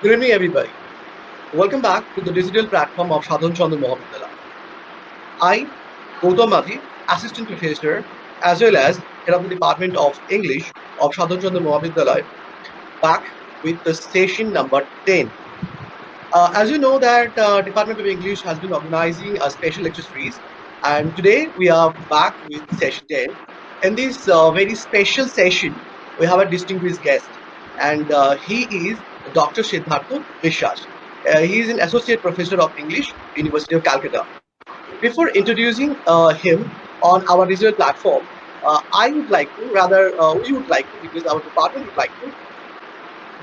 Good evening, everybody. Welcome back to the digital platform of Sadhan Chandra Mohammadullah. I, Gautam Mathi, Assistant Professor, as well as Head of the Department of English of Sadhan Chandra Mohammadullah, back with the session number 10. As you know that Department of English has been organizing a special lecture series, and today we are back with session 10. In this very special session, we have a distinguished guest, and he is Dr. Siddhartha Biswas. He is an associate professor of English, University of Calcutta. Before introducing him on our digital platform, I would like to, rather, we would like to, because our department would like to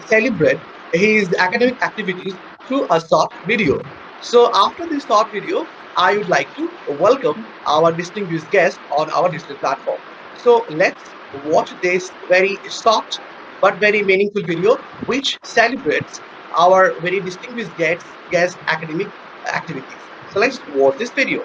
celebrate his academic activities through a short video. So after this short video, I would like to welcome our distinguished guest on our digital platform. So let's watch this very short but very meaningful video which celebrates our very distinguished guest academic activities. So let's watch this video.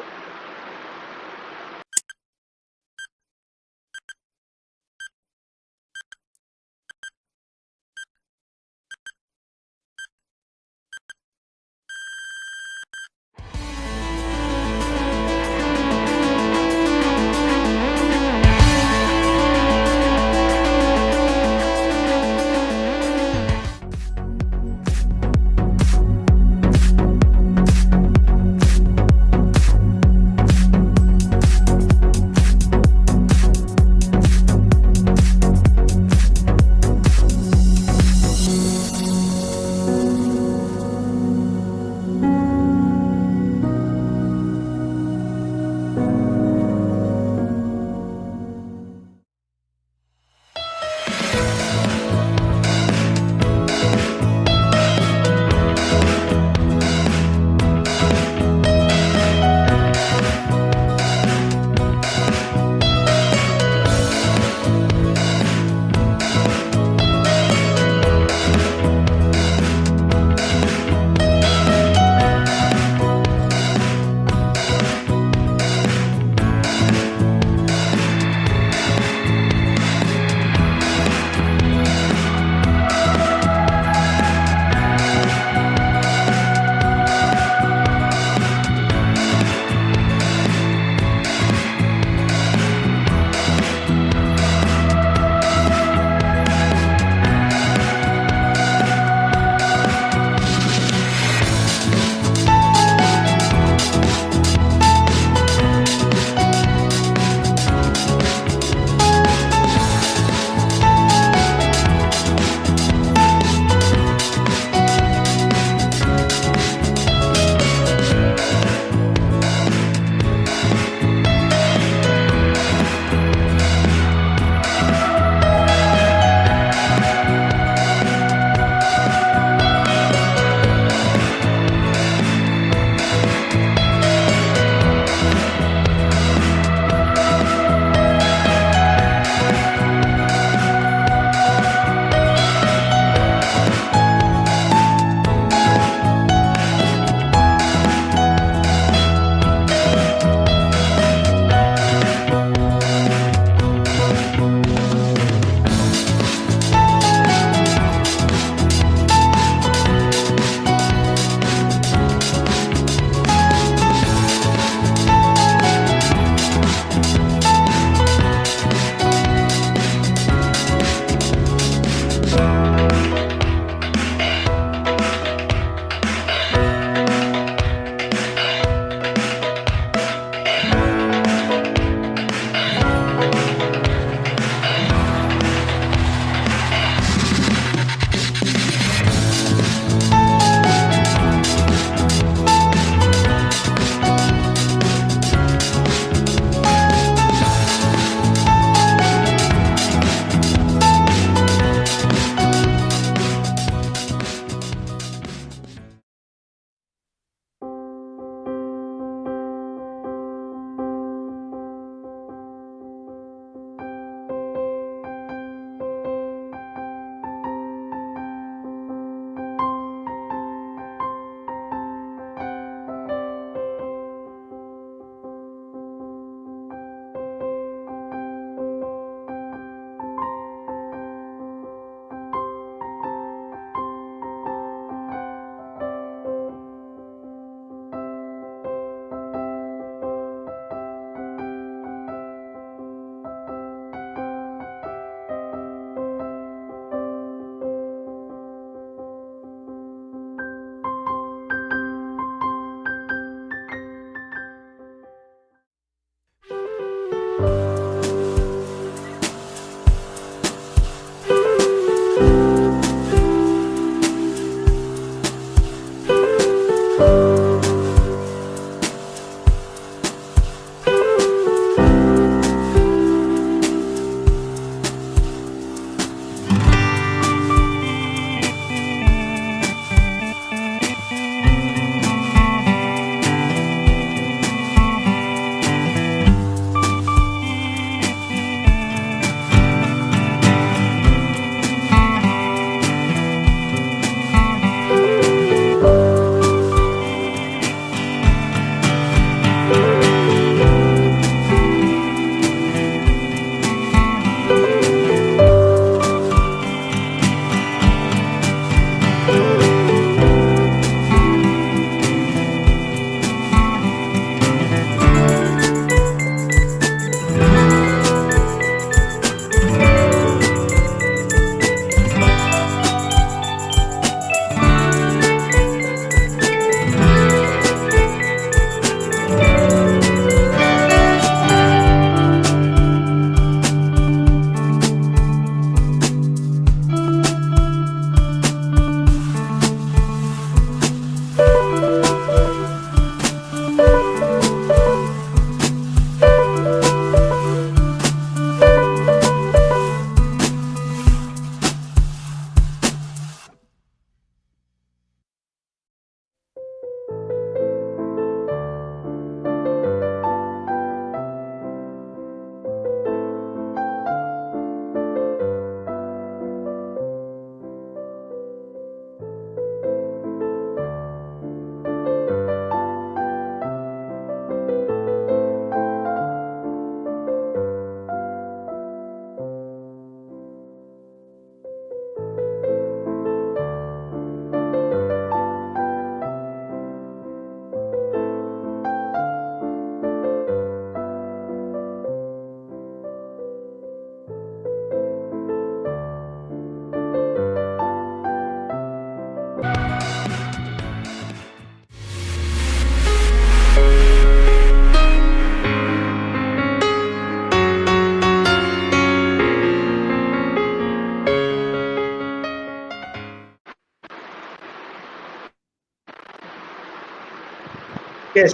Yes,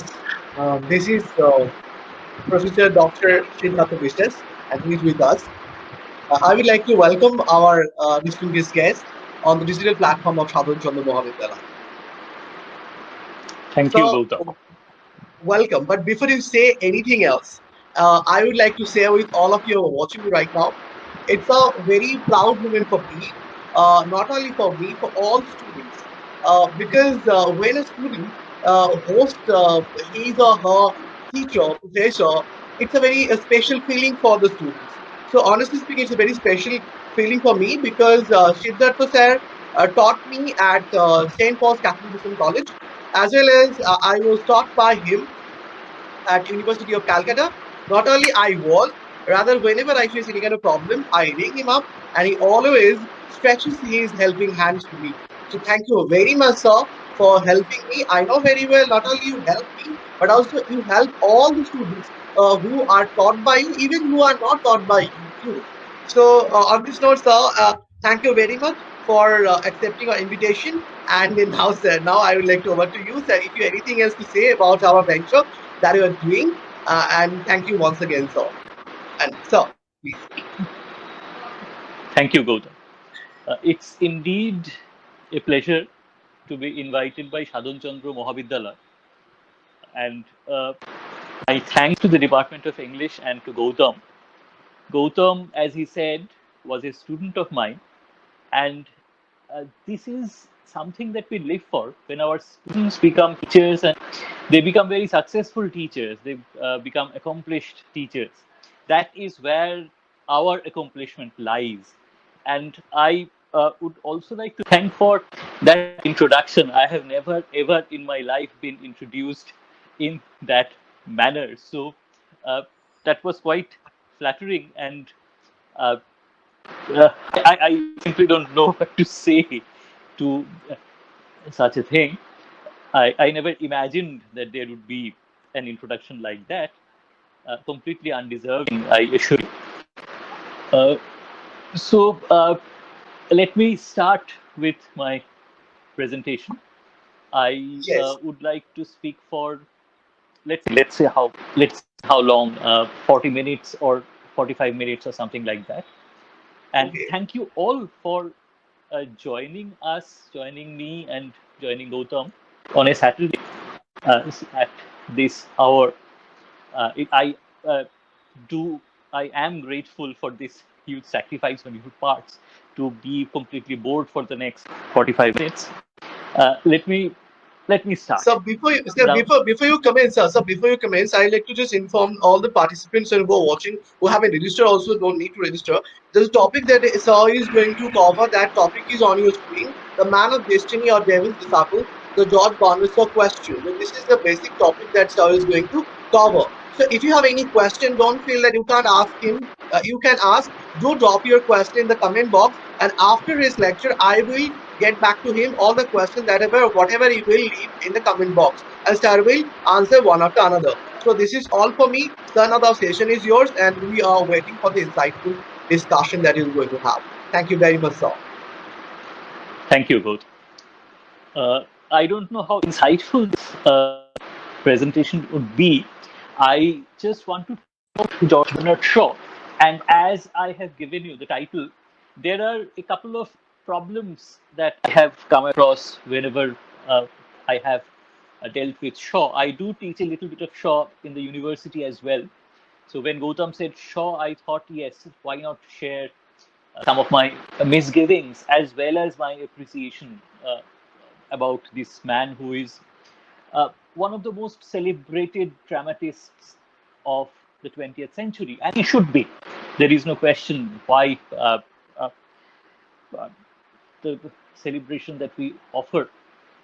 this is Professor Dr. Siddhartha Biswas, and he is with us. I would like to welcome our distinguished guest on the digital platform of Sadhan Chandra Mohavidyalaya. Thank you, So, Gautam. welcome. But before you say anything else, I would like to say with all of you who are watching me right now, it's a very proud moment for me, not only for me, for all students. Because when a student hosts his or her teacher, professor, it's a very special feeling for the students. So, honestly speaking, it's a very special feeling for me because Siddhartha sir taught me at St. Paul's Catholic Mission College, as well as I was taught by him at University of Calcutta. Not only I was, rather whenever I face any kind of problem, I ring him up and he always stretches his helping hands to me. So thank you very much, sir, for helping me. I know very well, not only you help me, but also you help all the students who are taught by you, even who are not taught by you too. So on this note, sir, thank you very much for accepting our invitation. And now, sir, now I would like to over to you, sir. If you have anything else to say about our venture that you are doing. And thank you once again, sir. And sir, please. Thank you, Gautam. It's indeed a pleasure to be invited by Sadhan Chandra Mohavidyalaya, and my thanks to the Department of English and to Gautam. Gautam, as he said, was a student of mine, and this is something that we live for. When our students become teachers and they become very successful teachers, they become accomplished teachers, that is where our accomplishment lies. And I would also like to thank for that introduction. I have never ever in my life been introduced in that manner, so uh, that was quite flattering, and uh, I simply don't know what to say to such a thing. I never imagined that there would be an introduction like that, completely undeserving, I assure you. Uh, so let me start with my presentation. I Yes. would like to speak for let's say how long, 40 minutes or 45 minutes or something like that. And Okay. thank you all for joining me and joining Gautam on a Saturday at this hour. I uh, do. I am grateful for this huge sacrifice on your parts to be completely bored for the next 45 minutes. Let me start. So before you, sir, Now, before you commence, sir, before you commence, I'd like to just inform all the participants who are watching who haven't registered also don't need to register. There's a topic that sir is going to cover. That topic is on your screen. The man of destiny or devil's disciple, the George Barnes question. So this is the basic topic that sir is going to cover. So if you have any question, don't feel that you can't ask him. You can ask. Do drop your question in the comment box, and after his lecture, I will get back to him all the questions that ever whatever he will leave in the comment box, and sir will answer one after another. So this is all for me. Sir, now the session is yours, and we are waiting for the insightful discussion that you're going to have. Thank you very much, sir. thank you, both. I don't know how insightful this presentation would be. I just want to talk about George Bernard Shaw. And as I have given you the title, there are a couple of problems that I have come across whenever I have dealt with Shaw. I do teach a little bit of Shaw in the university as well. So when Gautam said Shaw, I thought, yes, why not share some of my misgivings as well as my appreciation about this man who is one of the most celebrated dramatists of the 20th century, and he should be. There is no question why uh, uh, the celebration that we offer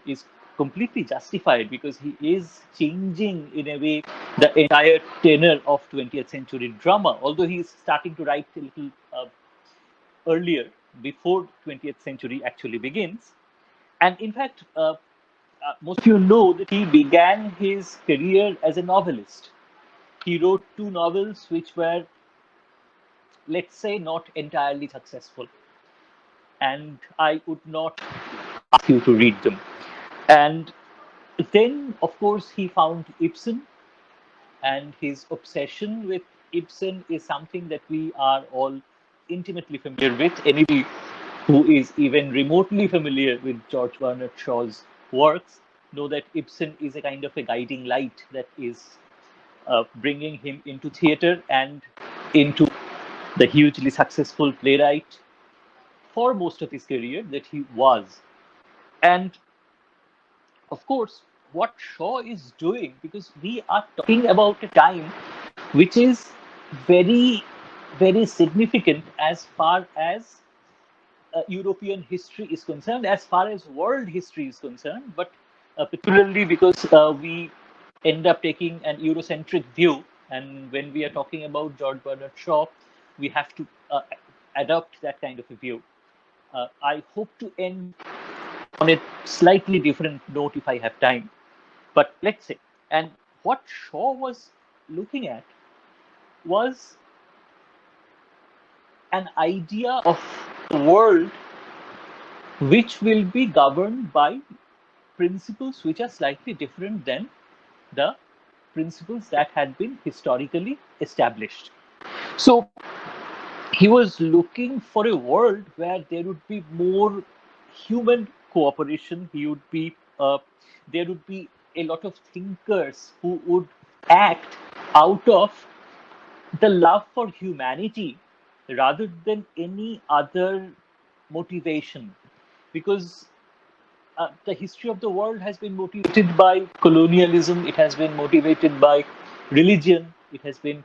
is completely justified, because he is changing in a way the entire tenor of 20th century drama, although he is starting to write a little earlier, before 20th century actually begins. And in fact, most of you know that he began his career as a novelist. He wrote two novels which were, let's say, not entirely successful. And I would not ask you to read them. And Then, of course, he found Ibsen, and his obsession with Ibsen is something that we are all intimately familiar with. Anybody who is even remotely familiar with George Bernard Shaw's works know that Ibsen is a kind of a guiding light that is bringing him into theater and into the hugely successful playwright for most of his career that he was. And of course, what Shaw is doing, because we are talking about a time which is very, very significant as far as European history is concerned, as far as world history is concerned, but particularly because we end up taking an Eurocentric view. And when we are talking about George Bernard Shaw, we have to adopt that kind of a view. I hope to end on a slightly different note if I have time. But let's say, and what Shaw was looking at was an idea of the world which will be governed by principles which are slightly different than the principles that had been historically established. So he was looking for a world where there would be more human cooperation. There would be a lot of thinkers who would act out of the love for humanity rather than any other motivation, because the history of the world has been motivated by colonialism, it has been motivated by religion, it has been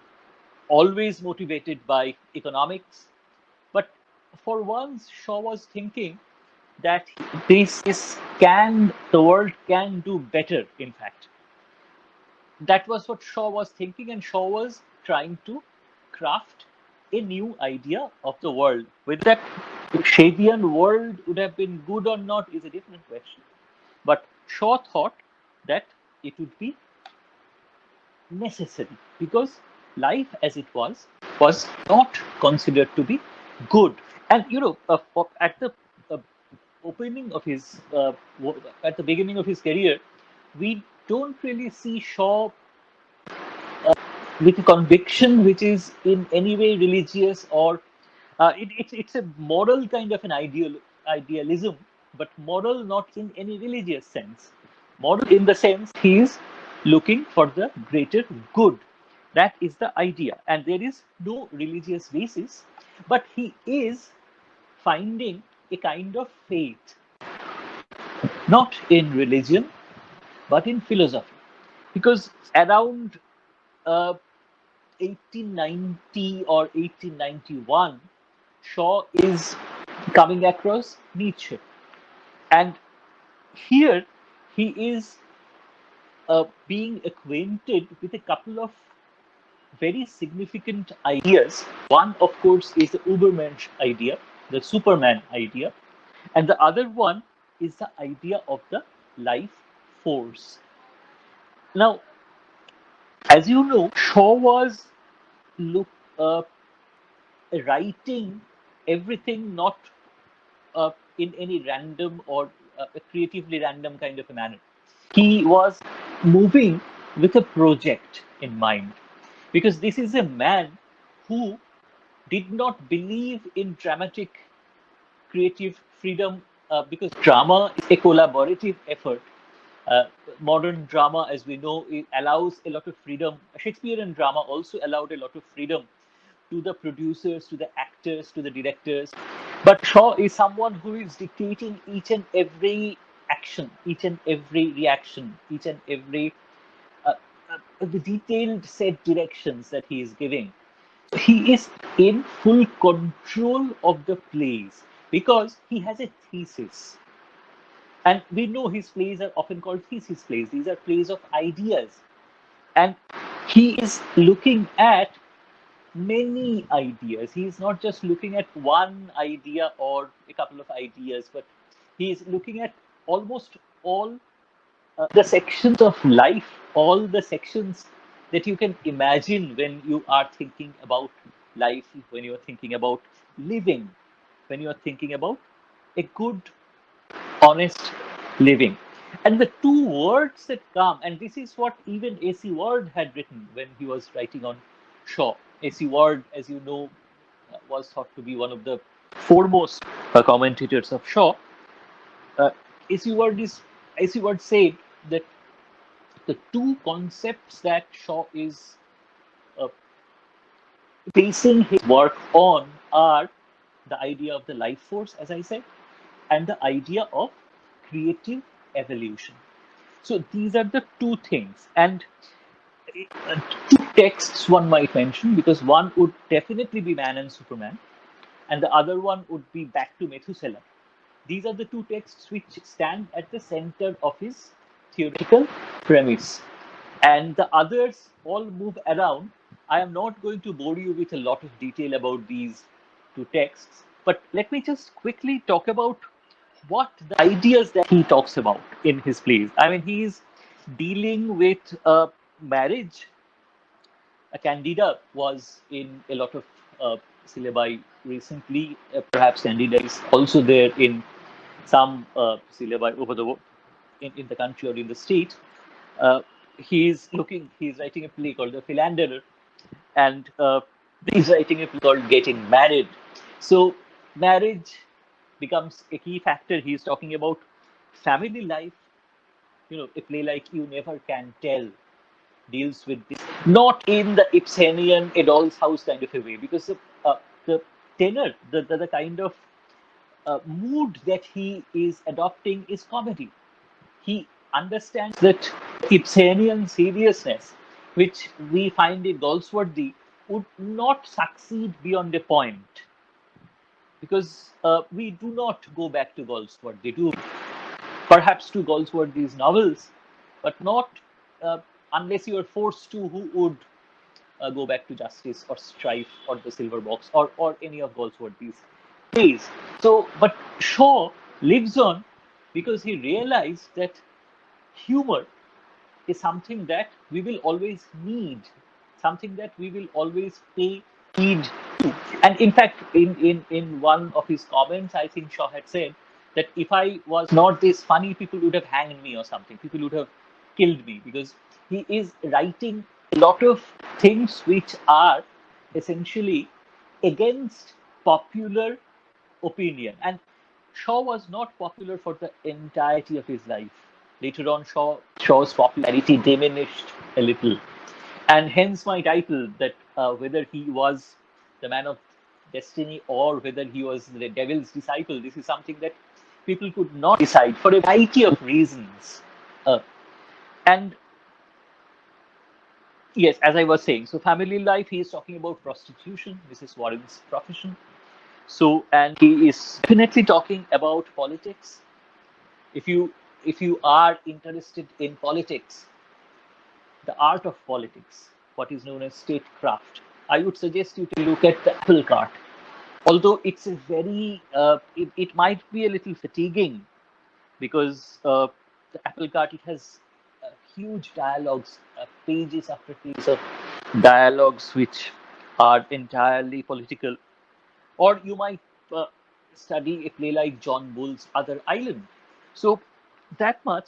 always motivated by economics. But for once, Shaw was thinking that this is can the world can do better. In fact, that was what Shaw was thinking, and Shaw was trying to craft a new idea of the world. With that, if Shavian world would have been good or not is a different question. But Shaw thought that it would be necessary because life as it was not considered to be good. And at the uh, opening of his at the beginning of his career, we don't really see Shaw with a conviction which is in any way religious or it's a moral kind of an idealism, but moral not in any religious sense. Moral in the sense he is looking for the greater good. That is the idea, and there is no religious basis, but he is finding a kind of faith, not in religion, but in philosophy, because around uh, 1890 or 1891, Shaw is coming across Nietzsche. And here he is being acquainted with a couple of very significant ideas. One, of course, is the Ubermensch idea, the Superman idea. And the other one is the idea of the life force. Now, as you know, Shaw was look, uh, writing everything not in any random or a creatively random kind of a manner. He was moving with a project in mind, because this is a man who did not believe in dramatic creative freedom, because drama is a collaborative effort. Uh, Modern drama, as we know, it allows a lot of freedom. Shakespearean drama also allowed a lot of freedom to the producers, to the actors, to the directors. But Shaw is someone who is dictating each and every action, each and every reaction, each and every uh, the detailed set directions that he is giving. He is in full control of the plays because he has a thesis. And we know his plays are often called thesis plays. These are plays of ideas. And he is looking at many ideas. He is not just looking at one idea or a couple of ideas, but he is looking at almost all the sections of life, all the sections that you can imagine when you are thinking about life, when you are thinking about living, when you are thinking about a good, honest living. And the two words that come, and this is what even A.C. Ward had written when he was writing on Shaw. A.C. Ward, as you know, was thought to be one of the foremost commentators of Shaw. Uh, A.C. Ward said that the two concepts that Shaw is uh, basing his work on are the idea of the life force, as I said, and the idea of creative evolution. So these are the two things, and two texts one might mention, because one would definitely be Man and Superman, and the other one would be Back to Methuselah. These are the two texts which stand at the center of his theoretical premise. And the others all move around. I am not going to bore you with a lot of detail about these two texts, but let me just quickly talk about what the ideas that he talks about in his plays. I mean, he is dealing with marriage. A Candida was in a lot of syllabi recently. Perhaps Candida is also there in some syllabi over the in the country or in the state. Uh, he's writing a play called The Philanderer, and he's writing a play called Getting Married. So marriage becomes a key factor. He's talking about family life. A play like You Never Can Tell deals with this, not in the Ibsenian A Doll's House kind of a way, because the tenor, the kind of mood that he is adopting is comedy. He understands that Ibsenian seriousness, which we find in Galsworthy, would not succeed beyond a point, because we do not go back to Galsworthy. Do perhaps to Galsworthy's novels, but not unless you are forced to, who would go back to Justice or Strife or The Silver Box or any of Galsworthy's plays. So, but Shaw lives on because he realized that humor is something that we will always need, something that we will always pay heed to. And in fact, in one of his comments, I think Shaw had said that if I was not this funny, people would have hanged me or something. People would have killed me, because he is writing a lot of things which are essentially against popular opinion. And Shaw was not popular for the entirety of his life. Later on, Shaw's popularity diminished a little. And hence my title, that whether he was the man of destiny or whether he was the devil's disciple, this is something that people could not decide for a variety of reasons. Uh, and yes, as I was saying, so family life, he is talking about prostitution. This is Warren's profession. So, and he is definitely talking about politics. If you are interested in politics, the art of politics, what is known as statecraft, I would suggest you to look at the apple cart. Although it's a very, it might be a little fatiguing, because the apple cart, it has huge dialogues, pages after pages of dialogues which are entirely political. Or you might uh, study a play like John Bull's Other Island. So that much,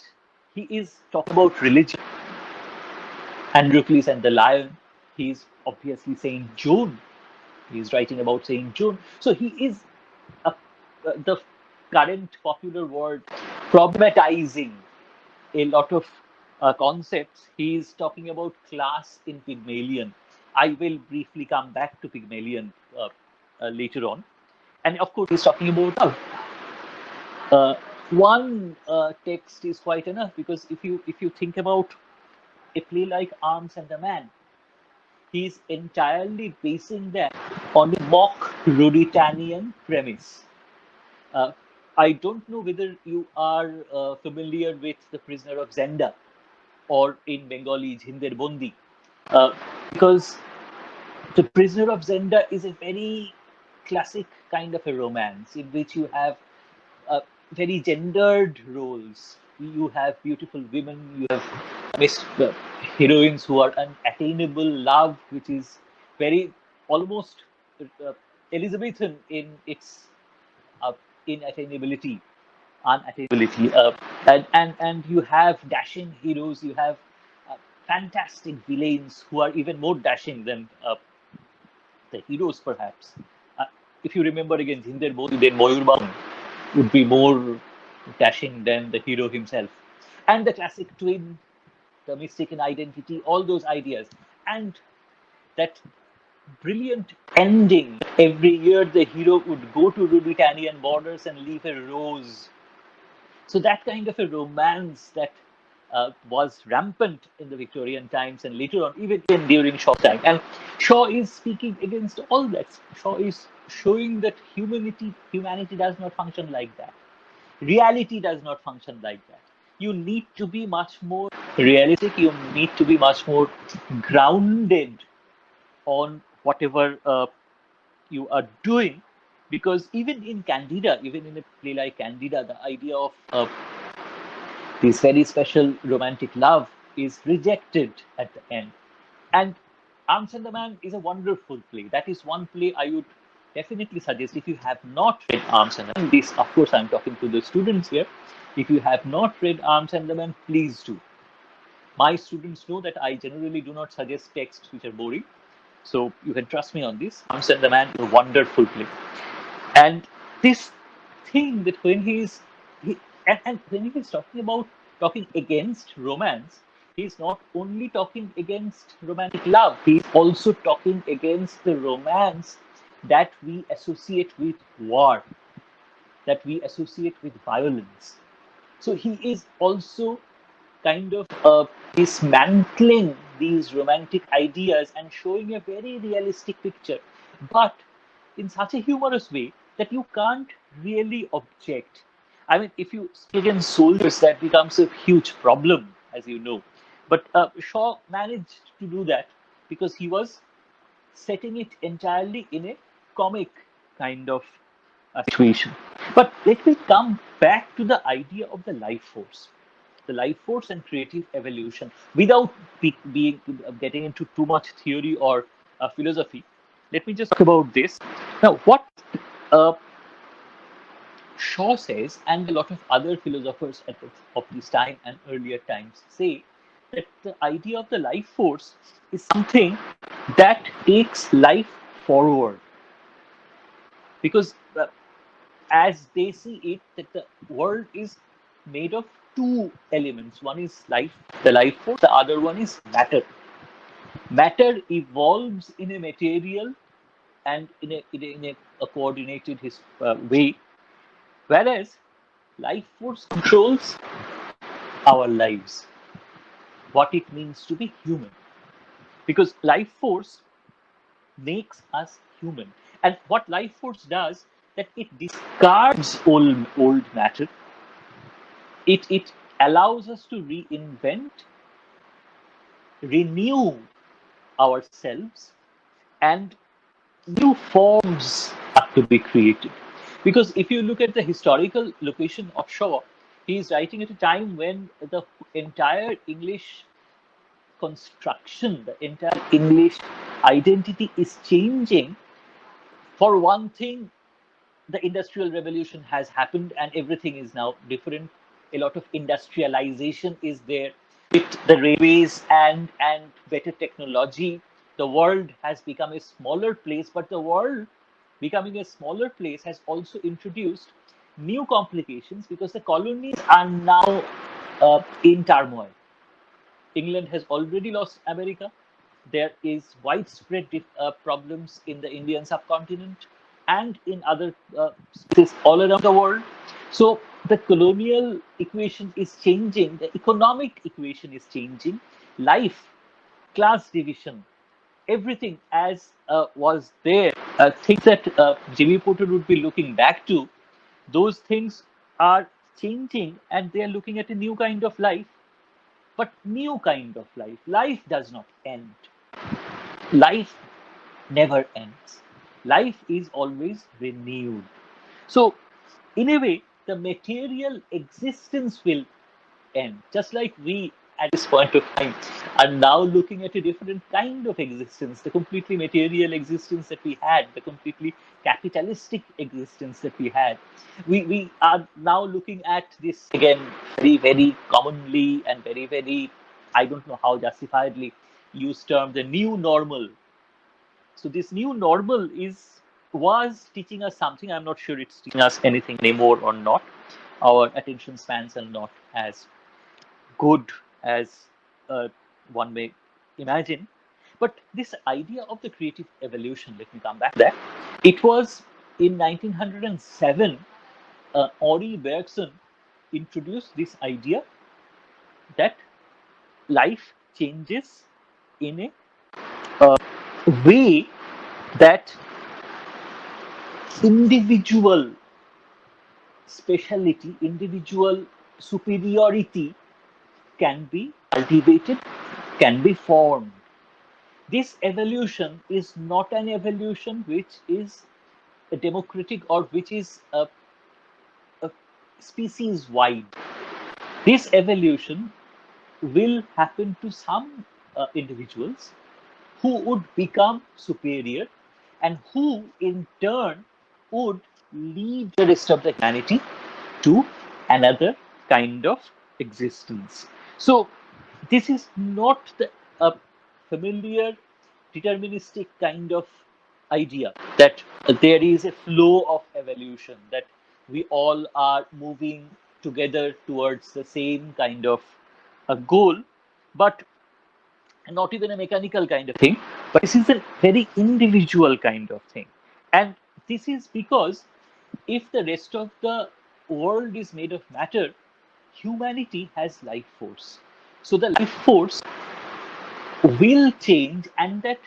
he is talking about religion. Androcles and the Lion, he's obviously saying June. He's writing about saying June. So he is the current popular word problematizing a lot of concepts. He's talking about class in Pygmalion. I will briefly come back to Pygmalion later on. And of course, he's talking about love. Uh, one text is quite enough, because if you think about a play like Arms and a Man, he's entirely basing that on a mock Ruritanian premise. Uh, I don't know whether you are familiar with The Prisoner of Zenda, or in Bengali Jhinder Bondi, because The Prisoner of Zenda is a very classic kind of a romance in which you have very gendered roles. You have beautiful women, you have heroines who are unattainable, love which is very almost uh, Elizabethan in its uh, inattainability. unattainability. And you have dashing heroes, you have fantastic villains who are even more dashing than the heroes, perhaps. Uh, if you remember again, Jinder Mohi, then Moyur would be more dashing than the hero himself. And the classic twin, the mistaken identity, all those ideas. And that brilliant ending. Every year, the hero would go to Ruritanian borders and leave a rose. So that kind of a romance that was rampant in the Victorian times and later on, even during Shaw's time. And Shaw is speaking against all that. Shaw is showing that humanity does not function like that. Reality does not function like that. You need to be much more realistic. You need to be much more grounded on whatever you are doing, because even in Candida, even in a play like Candida, the idea of this very special romantic love is rejected at the end. And Arms and the Man is a wonderful play. That is one play I would definitely suggest if you have not read Arms and the Man. This, of course, I'm talking to the students here. If you have not read Arms and the Man, please do. My students know that I generally do not suggest texts which are boring. So you can trust me on this. Arms and the Man is a wonderful play. And this thing that when and when he is talking about talking against romance, he's not only talking against romantic love, he's also talking against the romance that we associate with war, that we associate with violence. So he is also kind of dismantling these romantic ideas and showing a very realistic picture, but in such a humorous way that you can't really object. I mean, if you speak against soldiers, that becomes a huge problem, as you know. But Shaw managed to do that because he was setting it entirely in a comic kind of situation. But let me come back to the idea of the life force and creative evolution, without being getting into too much theory or philosophy. Let me just talk about this now. What uh, Shaw says, and a lot of other philosophers of this time and earlier times say, that the idea of the life force is something that takes life forward, because as they see it, that the world is made of two elements. One is life, the life force. The other one is matter. Matter evolves in a material and in a coordinated way, whereas life force controls our lives, what it means to be human. Because life force makes us human. And what life force does, that it discards old matter. It allows us to reinvent, renew ourselves, and new forms are to be created. Because if you look at the historical location of Shaw, he is writing at a time when the entire English construction, the entire English identity is changing. For one thing, the industrial revolution has happened and everything is now different. A lot of industrialization is there. With the railways and better technology, the world has become a smaller place, but the world becoming a smaller place has also introduced new complications, because the colonies are now in turmoil. England has already lost America. There is widespread problems in the Indian subcontinent and in other spaces all around the world. So the colonial equation is changing. The economic equation is changing. Life, class division, everything as was there. Things that Jimmy Porter would be looking back to, those things are changing, and they are looking at a new kind of life, but new kind of life. Life does not end. Life never ends. Life is always renewed. So, in a way, the material existence will end. Just like we at this point of time are now looking at a different kind of existence, the completely material existence that we had, the completely capitalistic existence that we had. We are now looking at this again very, very commonly and very, very, I don't know how justifiably used term, the new normal. So this new normal is was teaching us something. I'm not sure it's teaching us anything anymore or not. Our attention spans are not as good as one may imagine. But this idea of the creative evolution, let me come back to that. It was in 1907, Henri Bergson introduced this idea that life changes in a way that individual speciality, individual superiority can be cultivated, can be formed. This evolution is not an evolution which is a democratic or which is a species wide. This evolution will happen to some individuals who would become superior and who in turn would lead the rest of the humanity to another kind of existence. So this is not the familiar deterministic kind of idea that there is a flow of evolution, that we all are moving together towards the same kind of a goal, but not even a mechanical kind of thing, but this is a very individual kind of thing. And this is because if the rest of the world is made of matter, humanity has life force. So the life force will change, and that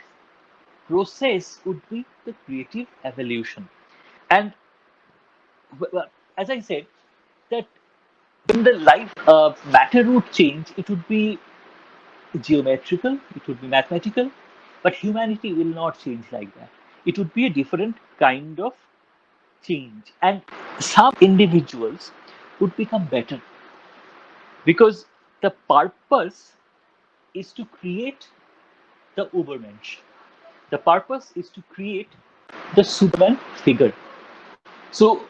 process would be the creative evolution. And as I said, that when the life matter would change, it would be geometrical, it would be mathematical, but humanity will not change like that. It would be a different kind of change. And some individuals would become better because the purpose is to create the Ubermensch. The purpose is to create the Superman figure. So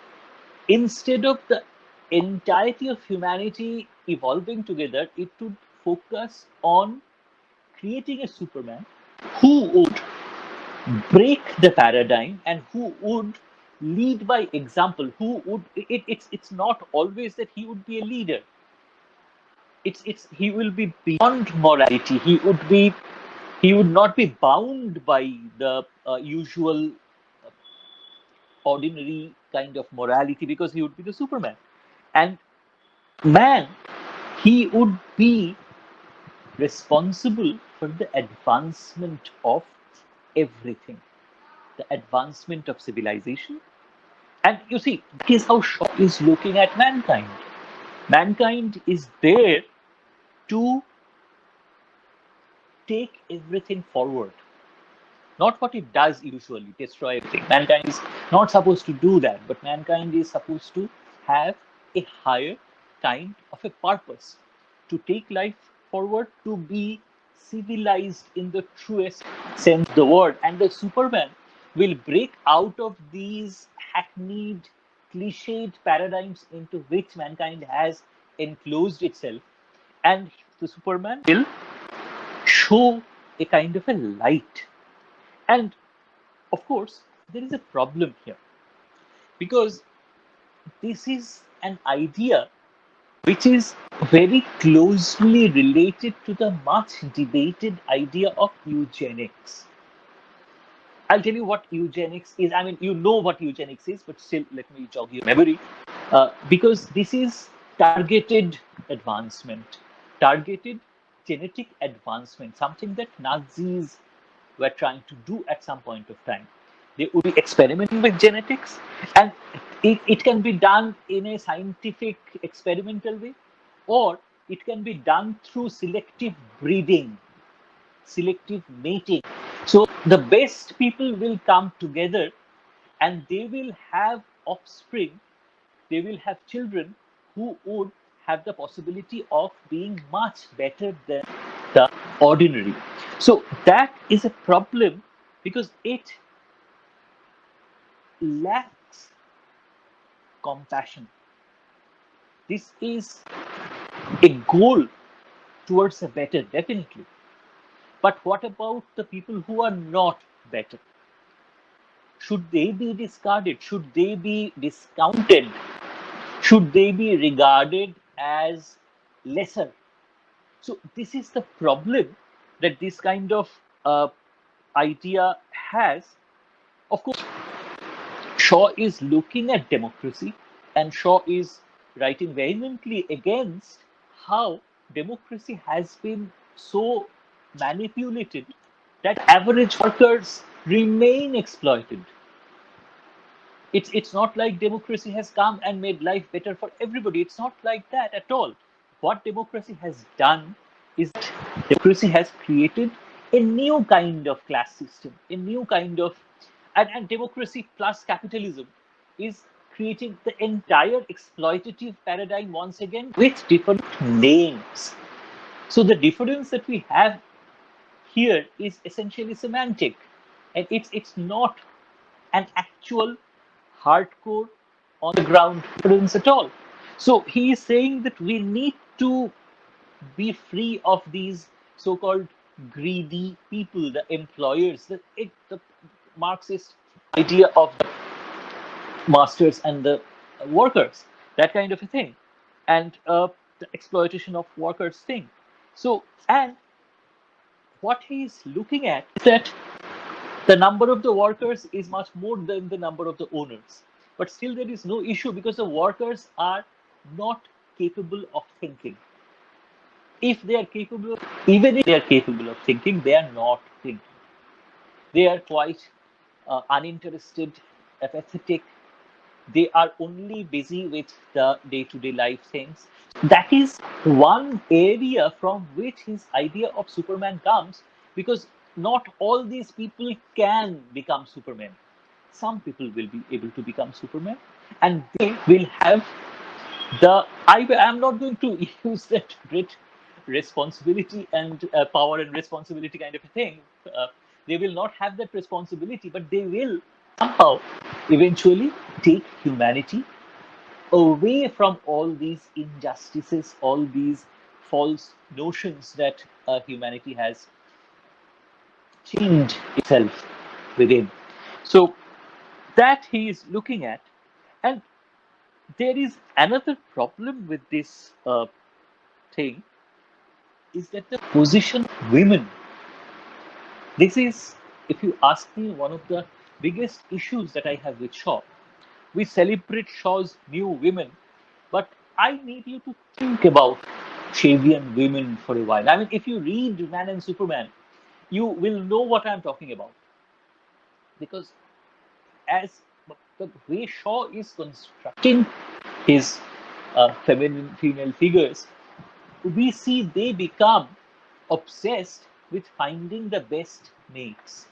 instead of the entirety of humanity evolving together, it would focus on creating a Superman who would break the paradigm and who would lead by example, who would it's not always that he would be a leader. It's he will be beyond morality. He would not be bound by the usual ordinary kind of morality because he would be the Superman. And man, he would be responsible for the advancement of everything, the advancement of civilization. And you see, that is how Shaw is looking at mankind. Mankind is there to take everything forward. Not what it does usually, destroy everything. Mankind is not supposed to do that, but mankind is supposed to have a higher kind of a purpose to take life forward, to be civilized in the truest sense of the word. And the Superman will break out of these hackneyed, cliched paradigms into which mankind has enclosed itself. And the Superman will show a kind of a light. And of course, there is a problem here because this is an idea which is very closely related to the much debated idea of eugenics. I'll tell you what eugenics is. I mean, you know what eugenics is, but still, let me jog your memory. Because this is targeted advancement, targeted genetic advancement, something that Nazis were trying to do at some point of time. They would be experimenting with genetics, and it can be done in a scientific experimental way, or it can be done through selective breeding, selective mating. So the best people will come together and they will have offspring, they will have children who would have the possibility of being much better than the ordinary. So that is a problem because it lacks compassion. This is a goal towards a better, definitely. But what about the people who are not better? Should they be discarded? Should they be discounted? Should they be regarded as lesser? So, this is the problem that this kind of uh, idea has. Of course, Shaw is looking at democracy, and Shaw is writing vehemently against how democracy has been so manipulated that average workers remain exploited. It's not like democracy has come and made life better for everybody. It's not like that at all. What democracy has done is that democracy has created a new kind of class system, a new kind of, and democracy plus capitalism is creating the entire exploitative paradigm once again with different names. So the difference that we have here is essentially semantic, and it's not an actual hardcore on the ground difference at all. So he is saying that we need to be free of these so-called greedy people, the employers, the Marxist idea of the masters and the workers, that kind of a thing, and the exploitation of workers thing. So, and what he's looking at is that the number of the workers is much more than the number of the owners. But still, there is no issue because the workers are not capable of thinking. If they are capable, even if they are capable of thinking, they are not thinking. They are quite uninterested, apathetic. They are only busy with the day-to-day life things. That is one area from which his idea of Superman comes, because not all these people can become Superman. Some people will be able to become Superman, and they will have the. I am not going to use that great responsibility and power and responsibility kind of a thing. They will not have that responsibility, but they will somehow eventually take humanity away from all these injustices, all these false notions that humanity has chained itself within. So that he is looking at, and there is another problem with this thing is that the position of women. This is, if you ask me, one of the biggest issues that I have with Shaw. We celebrate Shaw's new women, but I need you to think about Shavian women for a while. I mean, if you read Man and Superman, you will know what I'm talking about. Because as the way Shaw is constructing his feminine female figures, we see they become obsessed with finding the best mates.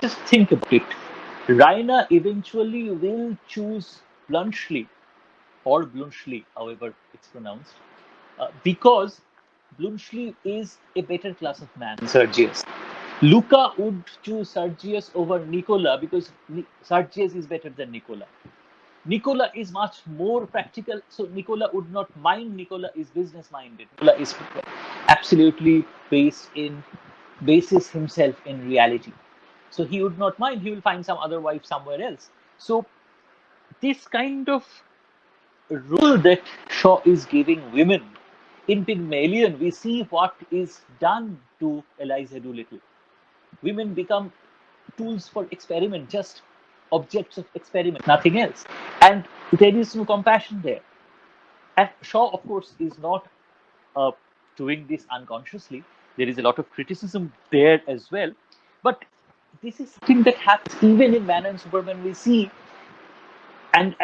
Just think about it. Raina eventually will choose Bluntschli or Bluntschli, however it's pronounced, because Bluntschli is a better class of man than Sergius. Luca would choose Sergius over Nicola because Sergius is better than Nicola. Nicola is much more practical, so Nicola would not mind. Nicola is business minded. Nicola is absolutely bases himself in reality. So he would not mind. He will find some other wife somewhere else. So this kind of role that Shaw is giving women in Pygmalion, we see what is done to Eliza Doolittle. Women become tools for experiment, just objects of experiment, nothing else. And there is no compassion there. And Shaw, of course, is not uh, doing this unconsciously. There is a lot of criticism there as well. But this is something that happens even in Man and Superman. We see, and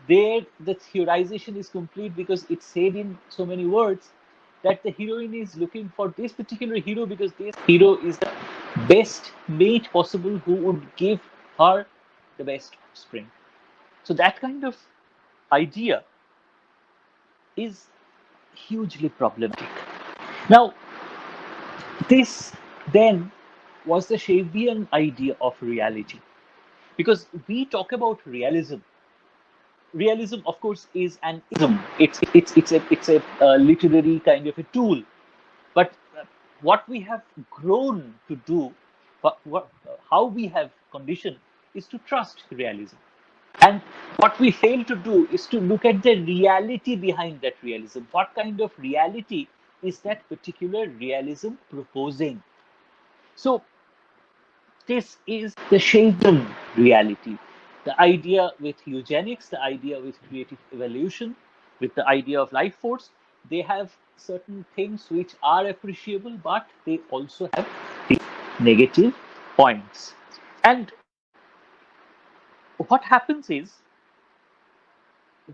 there the theorization is complete because it's said in so many words that the heroine is looking for this particular hero because this hero is the best mate possible who would give her the best offspring. So that kind of idea is hugely problematic. Now, this then was the Shavian idea of reality. Because we talk about realism. Realism, of course, is an ism. It's a literary kind of a tool. But what we have grown to do, how we have conditioned, is to trust realism. And what we fail to do is to look at the reality behind that realism. What kind of reality is that particular realism proposing? So, this is the Shavian reality. The idea with eugenics, the idea with creative evolution, with the idea of life force, they have certain things which are appreciable, but they also have these negative points. And what happens is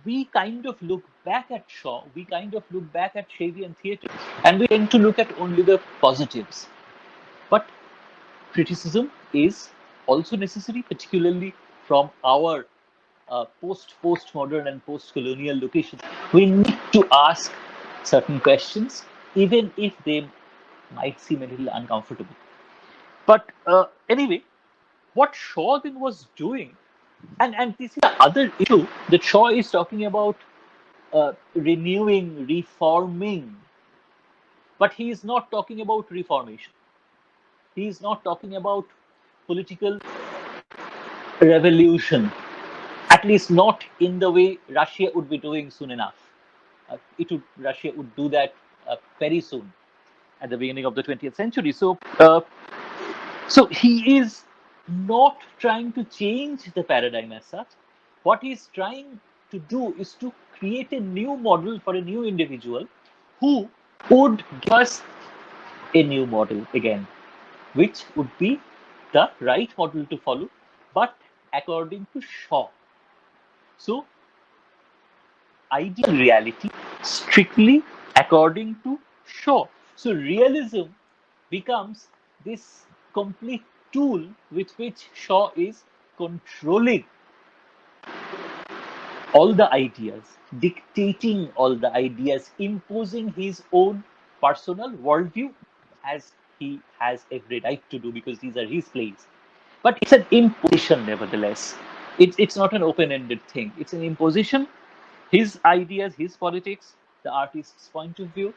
we kind of look back at Shaw, we kind of look back at Shavian theatre, and we tend to look at only the positives. But criticism is also necessary, particularly from our postmodern and post-colonial locations. We need to ask certain questions, even if they might seem a little uncomfortable. But anyway, what Shaw then was doing, and this is the other issue that Shaw is talking about renewing, reforming, but he is not talking about reformation. He is not talking about political revolution, at least not in the way Russia would be doing soon enough. Russia would do that very soon at the beginning of the 20th century. So he is not trying to change the paradigm as such. What he is trying to do is to create a new model for a new individual who would give us a new model again, which would be the right model to follow, but according to Shaw. So, ideal reality strictly according to Shaw. So, realism becomes this complete tool with which Shaw is controlling all the ideas, dictating all the ideas, imposing his own personal worldview, as he has every right to do because these are his plays. But it's an imposition, nevertheless. It's not an open ended thing, it's an imposition. His ideas, his politics, the artist's point of view.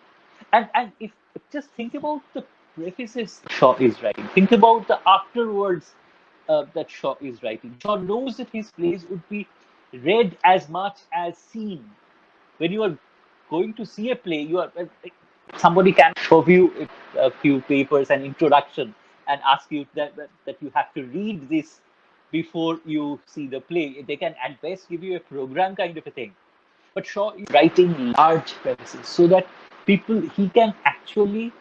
And if just think about the prefaces Shaw is writing, think about the afterwards that Shaw is writing. Shaw knows that his plays would be read as much as seen. When you are going to see a play, you are somebody can show you a few papers and introduction and ask you that you have to read this before you see the play. They can at best give you a program kind of a thing. But Shaw is writing large premises so that he can actually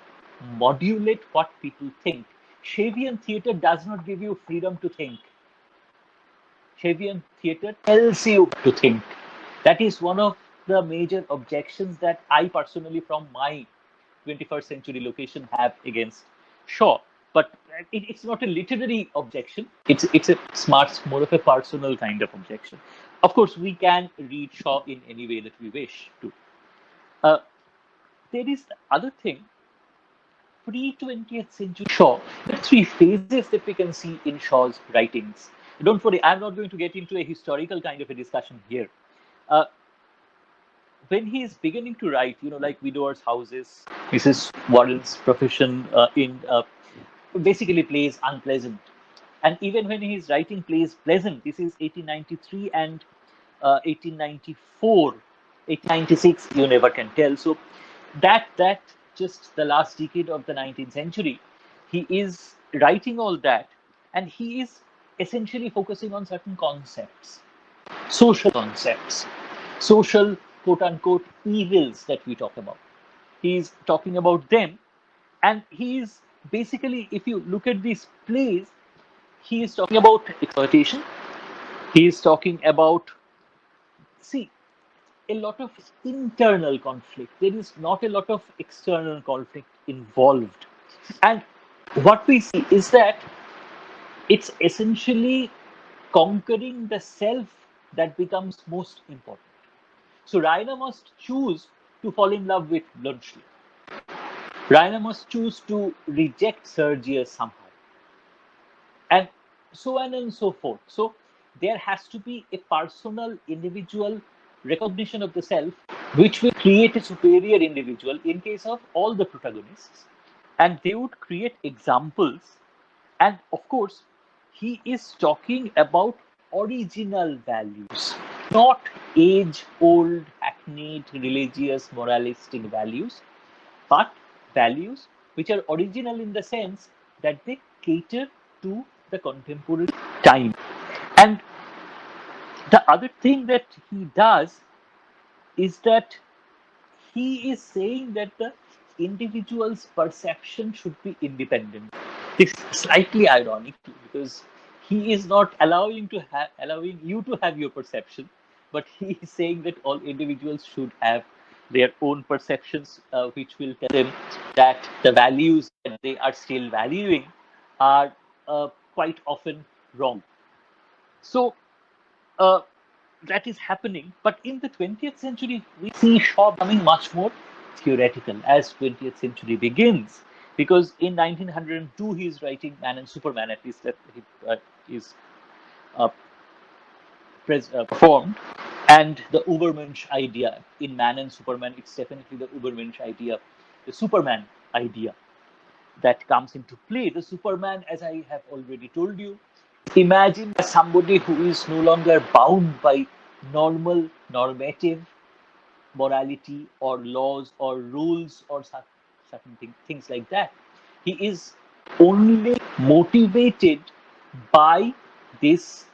modulate what people think. Shavian theatre does not give you freedom to think. Shavian theatre tells you to think. That is one of the major objections that I personally, from my 21st century location, have against Shaw. But it's not a literary objection. It's more of a personal kind of objection. Of course, we can read Shaw in any way that we wish to. Uh, there is the other thing. Pre-20th century Shaw, there are three phases that we can see in Shaw's writings. Don't worry, I'm not going to get into a historical kind of a discussion here. Uh, when he is beginning to write, like Widowers' Houses, Mrs. Warren's Profession in basically plays unpleasant. And even when he is writing plays pleasant, this is 1893 and 1894, 1896, you never can tell. So that just the last decade of the 19th century, he is writing all that, and he is essentially focusing on certain concepts, social quote unquote evils that we talk about. He's talking about them, and he's basically, if you look at these plays, he is talking about exploitation. He is talking about, see, a lot of internal conflict. There is not a lot of external conflict involved. And what we see is that it's essentially conquering the self that becomes most important. So Raina must choose to fall in love with bluntly. Raina must choose to reject Sergius somehow, and so on and so forth. So there has to be a personal, individual recognition of the self, which will create a superior individual in case of all the protagonists. And they would create examples. And of course, he is talking about original values, not age old, hackneyed, religious, moralistic values, but values which are original in the sense that they cater to the contemporary time. And the other thing that he does is that he is saying that the individual's perception should be independent. This is slightly ironic because he is not allowing you to have your perception, but he is saying that all individuals should have their own perceptions, which will tell them that the values that they are still valuing are quite often wrong. So uh, that is happening. But in the 20th century, we see Shaw becoming much more theoretical as 20th century begins. Because in 1902, he is writing Man and Superman, at least that he is uh, performed. And the Ubermensch idea in Man and Superman, it's definitely the Ubermensch idea, the Superman idea that comes into play. The Superman, as I have already told you, imagine as somebody who is no longer bound by normal, normative morality or laws or rules or certain things like that. He is only motivated by this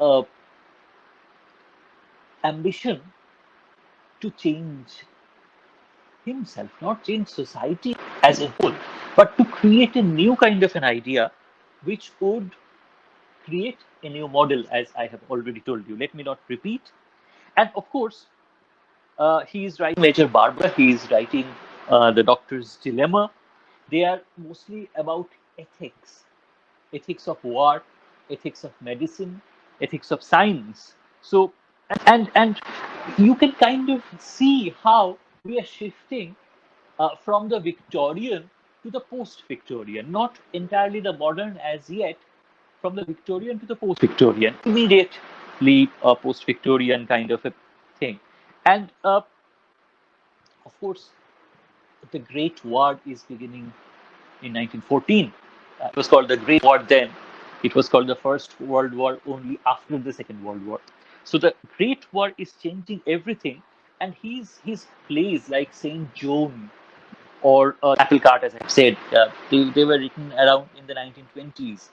ambition to change himself, not change society as a whole, but to create a new kind of an idea which would create a new model, as I have already told you. Let me not repeat. And of course, he is writing Major Barbara, he is writing The Doctor's Dilemma. They are mostly about ethics, ethics of war, ethics of medicine, ethics of science. So, and you can kind of see how we are shifting from the Victorian to the post-Victorian, not entirely the modern as yet, from the Victorian to the post-Victorian, immediately post-Victorian kind of a thing. And of course, the Great War is beginning in 1914. It was called the Great War then. It was called the First World War only after the Second World War. So the Great War is changing everything, and his plays like Saint John or Apple Cart, as I've said, they were written around in the 1920s.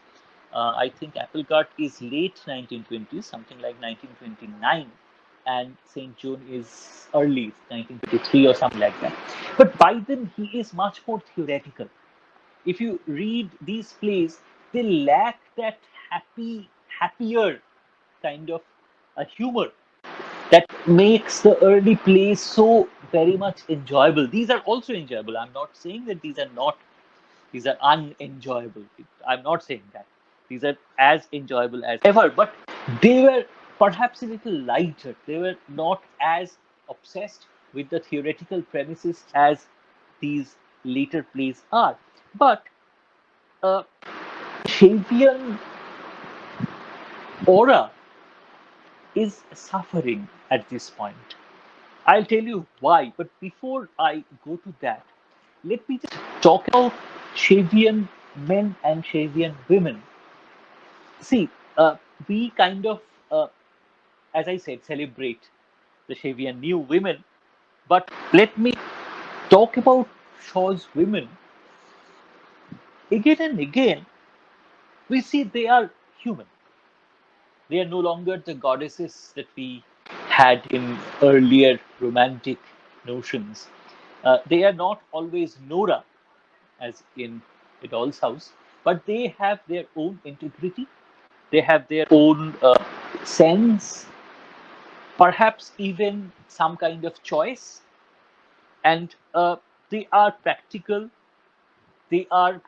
I think Apple Cart is late 1920s, something like 1929, and St. John is early 1923 or something like that. But by then, he is much more theoretical. If you read these plays, they lack that happier kind of a humor that makes the early plays so very much enjoyable. These are also enjoyable. I'm not saying that these are unenjoyable. I'm not saying that. These are as enjoyable as ever, but they were perhaps a little lighter. They were not as obsessed with the theoretical premises as these later plays are. But uh, Shavian aura is suffering at this point. I'll tell you why, but before I go to that, let me just talk about Shavian men and Shavian women. See, we kind of, uh, as I said, celebrate the Shavian new women, but let me talk about Shaw's women. Again and again, we see they are human. They are no longer the goddesses that we had in earlier romantic notions. They are not always Nora, as in a doll's house, but they have their own integrity. They have their own sense, perhaps even some kind of choice, and they are practical. They are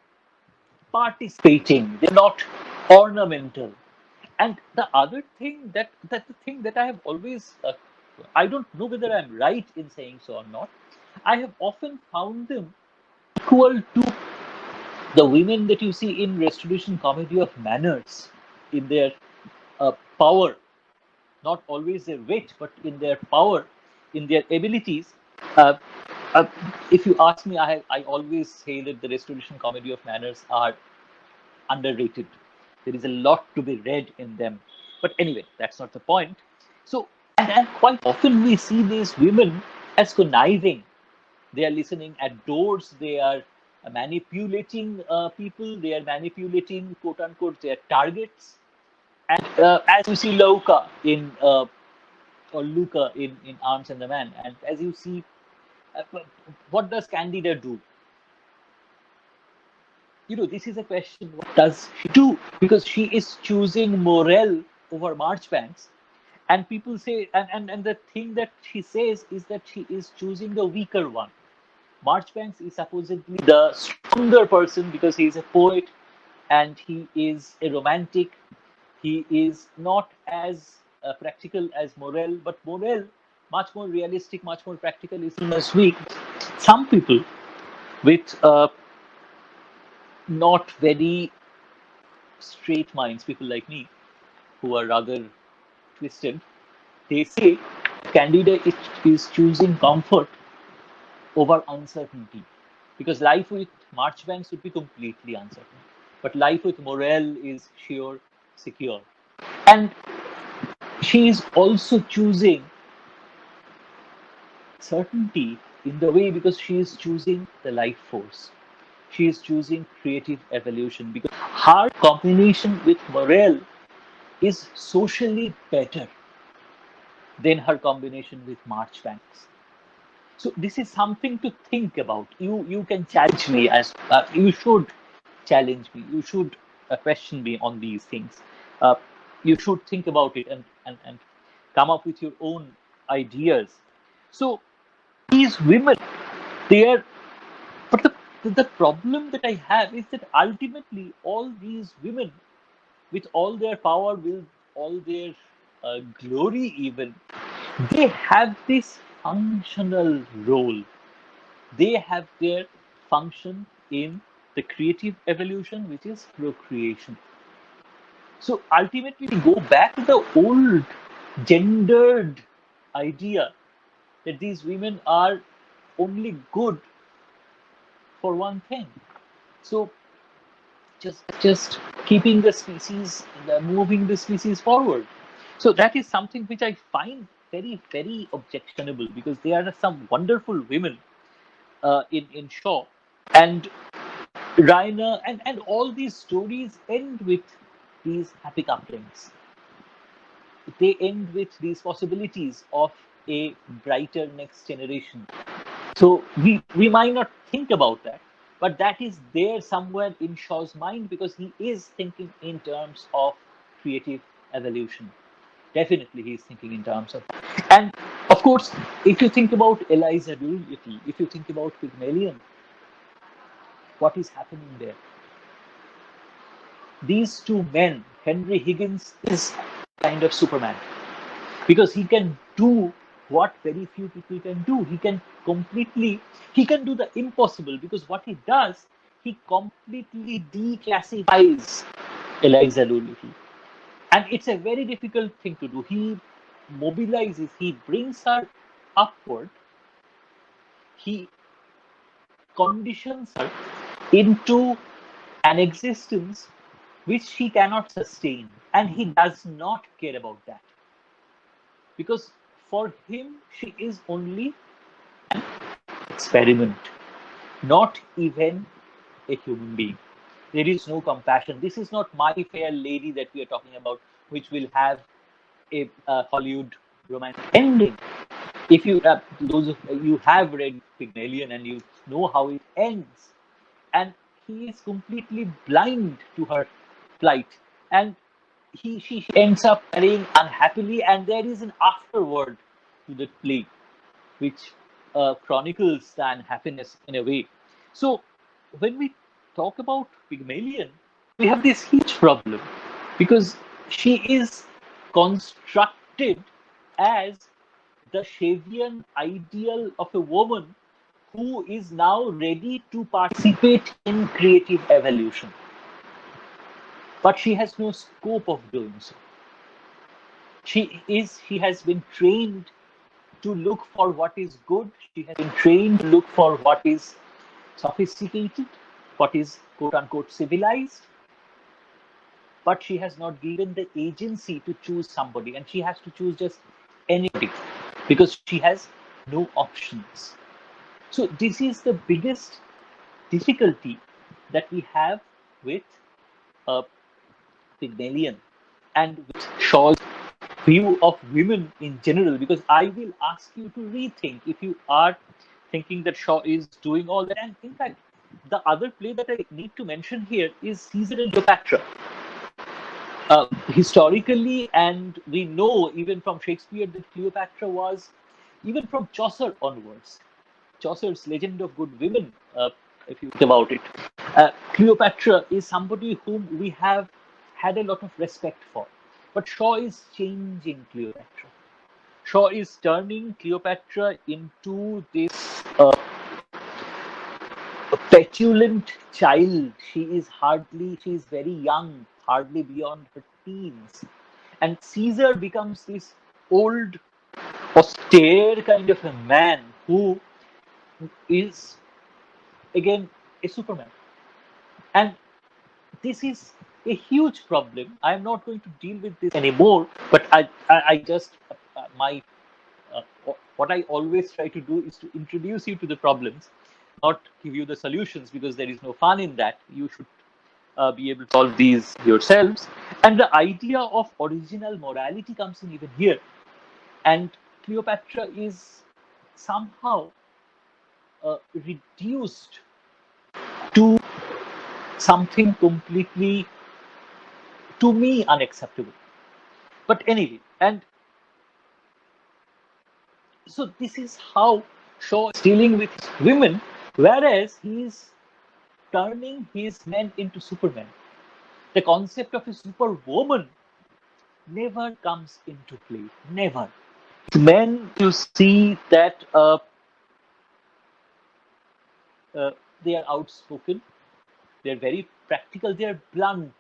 participating. They're not ornamental. And the other thing that the thing that I have always I don't know whether I'm right in saying so or not. I have often found them equal to the women that you see in Restoration Comedy of Manners, in their power, not always their wit, but in their power, in their abilities. Uh, uh, if you ask me, I always say that the Restoration Comedy of Manners are underrated. There is a lot to be read in them. But anyway, that's not the point. So, and quite often we see these women as conniving. They are listening at doors, they are manipulating people, they are manipulating, quote unquote, their targets. And as you see Luca in Arms and the Man, and as you see, uh, what does Candida do? This is a question. What does she do? Because she is choosing Morel over Marchbanks. And people say, and the thing that she says is that she is choosing the weaker one. Marchbanks is supposedly the stronger person because he is a poet and he is a romantic. He is not as practical as Morel, but Morel, much more realistic, much more practical, is as weak. Some people with not very straight minds, people like me, who are rather twisted, they say Candida is choosing comfort over uncertainty. Because life with Marchbanks would be completely uncertain. But life with Morel is sure, secure. And she is also choosing certainty in the way because she is choosing the life force. She is choosing creative evolution because her combination with Morel is socially better than her combination with Marchbanks. So this is something to think about. You can challenge me as you should challenge me. You should question me on these things. Uh, you should think about it and come up with your own ideas. So these women, they are. But the problem that I have is that ultimately all these women, with all their power, with all their glory, even they have this functional role. They have their function in the creative evolution, which is procreation. So ultimately, we go back to the old gendered idea that these women are only good for one thing. So just keeping the species, moving the species forward. So that is something which I find very, very objectionable because there are some wonderful women in Shaw. And Rainer, and all these stories end with these happy couplings. They end with these possibilities of a brighter next generation. So we might not think about that, but that is there somewhere in Shaw's mind because he is thinking in terms of creative evolution. Definitely, he's thinking in terms of. And of course, if you think about Eliza Doolittle, if you think about Pygmalion, what is happening there? These two men, Henry Higgins is kind of Superman because he can do what very few people can do. He can do the impossible because what he does, he completely declassifies Eliza Doolittle. And it's a very difficult thing to do. He mobilizes, he brings her upward, he conditions her into an existence which she cannot sustain. And he does not care about that. Because for him, she is only an experiment, not even a human being. There is no compassion. This is not My Fair Lady that we are talking about, which will have a Hollywood romance ending. If you those of you have read Pygmalion and you know how it ends, and he is completely blind to her plight, and she ends up marrying unhappily, and there is an afterword to the play, which chronicles the unhappiness in a way. So when we talk about Pygmalion, we have this huge problem because she is constructed as the Shavian ideal of a woman who is now ready to participate in creative evolution. But she has no scope of doing so. She has been trained to look for what is good. She has been trained to look for what is sophisticated, what is quote unquote civilized, but she has not given the agency to choose somebody, and she has to choose just anybody because she has no options. So, this is the biggest difficulty that we have with uh, Pygmalion and with Shaw's view of women in general, because I will ask you to rethink if you are thinking that Shaw is doing all that. And in fact, the other play that I need to mention here is Caesar and Cleopatra. Historically, and we know even from Shakespeare that Cleopatra was, even from Chaucer onwards, Chaucer's Legend of Good Women, if you think about it, Cleopatra is somebody whom we have had a lot of respect for. But Shaw is changing Cleopatra. Shaw is turning Cleopatra into this petulant child. She is very young, hardly beyond her teens. And Caesar becomes this old, austere kind of a man who is, again, a Superman. And this is a huge problem. I'm not going to deal with this anymore, but I just, uh, what I always try to do is to introduce you to the problems, not give you the solutions, because there is no fun in that. You should be able to solve these yourselves. And the idea of original morality comes in even here. And Cleopatra is somehow reduced to something completely, to me, unacceptable. But anyway, and so this is how Shaw is dealing with women, whereas he is turning his men into supermen. The concept of a superwoman never comes into play. Never. Men, you see that uh, they are outspoken, they are very practical, they are blunt,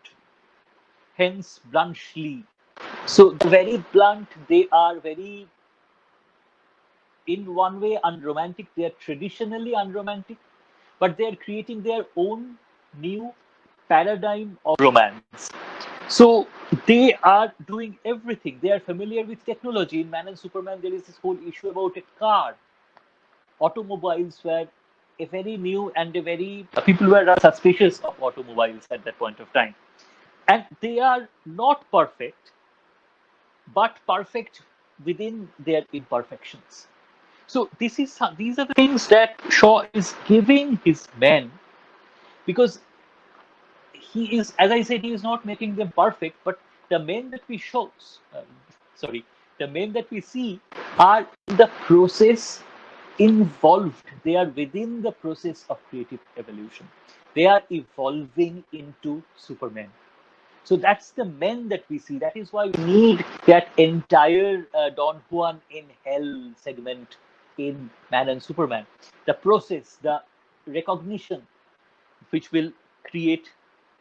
hence bluntly. So, very blunt, they are very, in one way, unromantic. They are traditionally unromantic, but they are creating their own new paradigm of romance. So they are doing everything. They are familiar with technology. In Man and Superman, there is this whole issue about a car. Automobiles were a very new and a very people were suspicious of automobiles at that point of time, and they are not perfect, but perfect within their imperfections. So these are the things that Shaw is giving his men, because he is, as I said, he is not making them perfect, but the men that we sorry, the men that we see are in the process involved. They are within the process of creative evolution. They are evolving into supermen. So that's the men that we see. That is why we need that entire Don Juan in Hell segment in Man and Superman. The process, the recognition, which will create,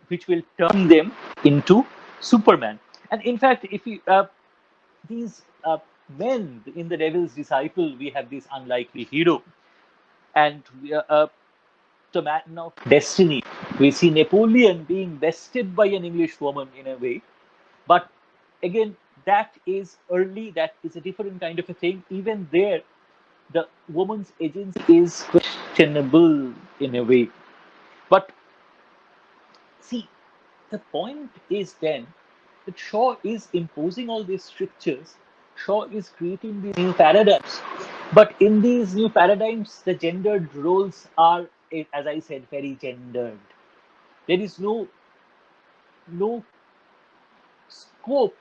which will turn them into Superman. And in fact, if you these men in the Devil's Disciple, we have this unlikely hero, and the man of destiny. We see Napoleon being bested by an English woman in a way, but again, that is early. That is a different kind of a thing. Even there, the woman's agency is questionable in a way. But see, the point is then that Shaw is imposing all these strictures. Shaw is creating these new paradigms. But in these new paradigms, the gendered roles are, as I said, very gendered. There is no scope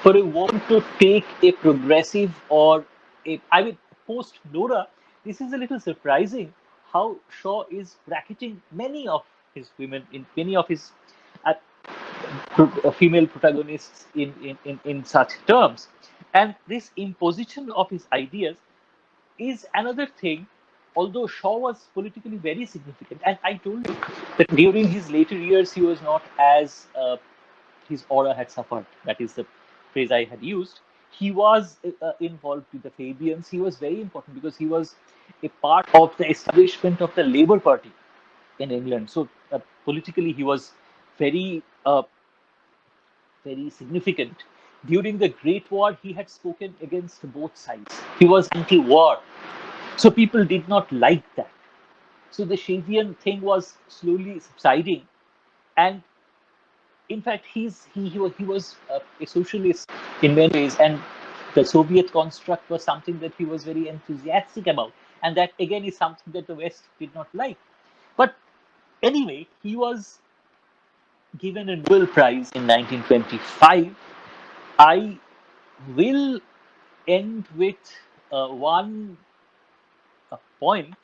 for a woman to take a progressive or a, I mean, post Nora. This is a little surprising how Shaw is bracketing many of his women in many of his uh, female protagonists in such terms. And this imposition of his ideas is another thing, although Shaw was politically very significant. And I told you that during his later years, he was not as, his aura had suffered. That is the phrase I had used. He was involved with the Fabians. He was very important because he was a part of the establishment of the Labour Party in England. So politically, he was very, very significant. During the Great War, he had spoken against both sides. He was anti-war. So people did not like that. So the Shavian thing was slowly subsiding. And in fact, he was a socialist in many ways. And the Soviet construct was something that he was very enthusiastic about. And that, again, is something that the West did not like. But anyway, he was given a Nobel Prize in 1925. I will end with one point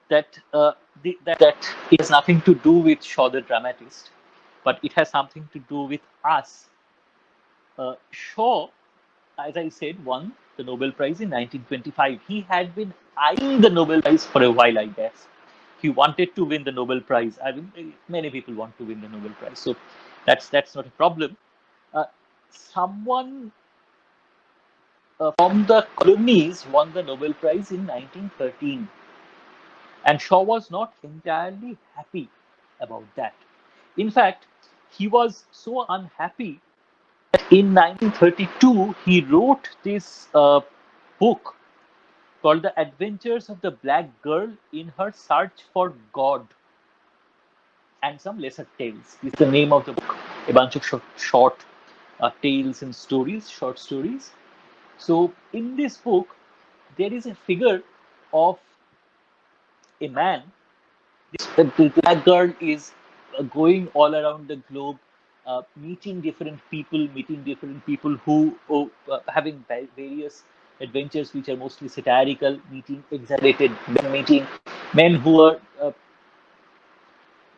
that that it has nothing to do with Shaw the dramatist, but it has something to do with us. Shaw, as I said, won the Nobel Prize in 1925. He had been eyeing the Nobel Prize for a while, I guess. He wanted to win the Nobel Prize. I mean, many people want to win the Nobel Prize, so that's not a problem. Someone from the colonies won the Nobel Prize in 1913. And Shaw was not entirely happy about that. In fact, he was so unhappy that in 1932 he wrote this book called The Adventures of the Black Girl in Her Search for God and Some Lesser Tales. This is the name of the book. A bunch of short tales and stories, short stories. So in this book, there is a figure of a man. The black girl is going all around the globe, meeting different people who having various adventures which are mostly satirical, meeting exaggerated men, meeting men who are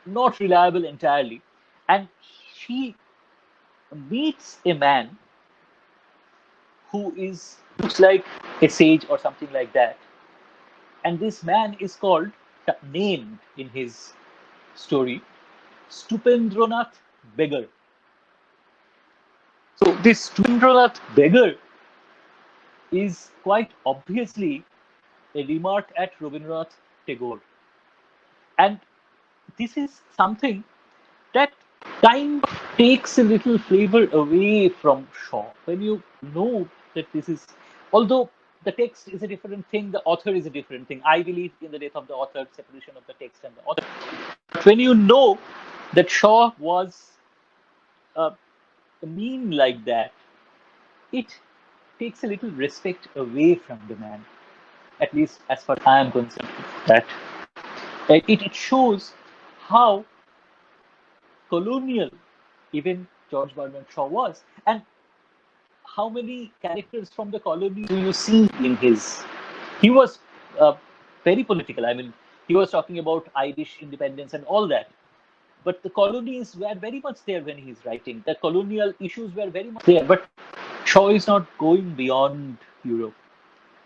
not reliable entirely. And she meets a man who is looks like a sage or something like that. And this man is called, named in his story, Stupendranath Beggar. So this Stupendranath Beggar is quite obviously a remark at Rabindranath Tagore. And this is something that kind of takes a little flavor away from Shaw. When you know that this is, although the text is a different thing, the author is a different thing. I believe in the death of the author, separation of the text and the author. But when you know that Shaw was uh, mean like that, it takes a little respect away from the man, at least as far as I am concerned. That it shows how colonial even George Bernard Shaw was, and how many characters from the colony do you see in his? He was uh, very political. I mean, he was talking about Irish independence and all that. But the colonies were very much there when he's writing. The colonial issues were very much there. But Shaw is not going beyond Europe.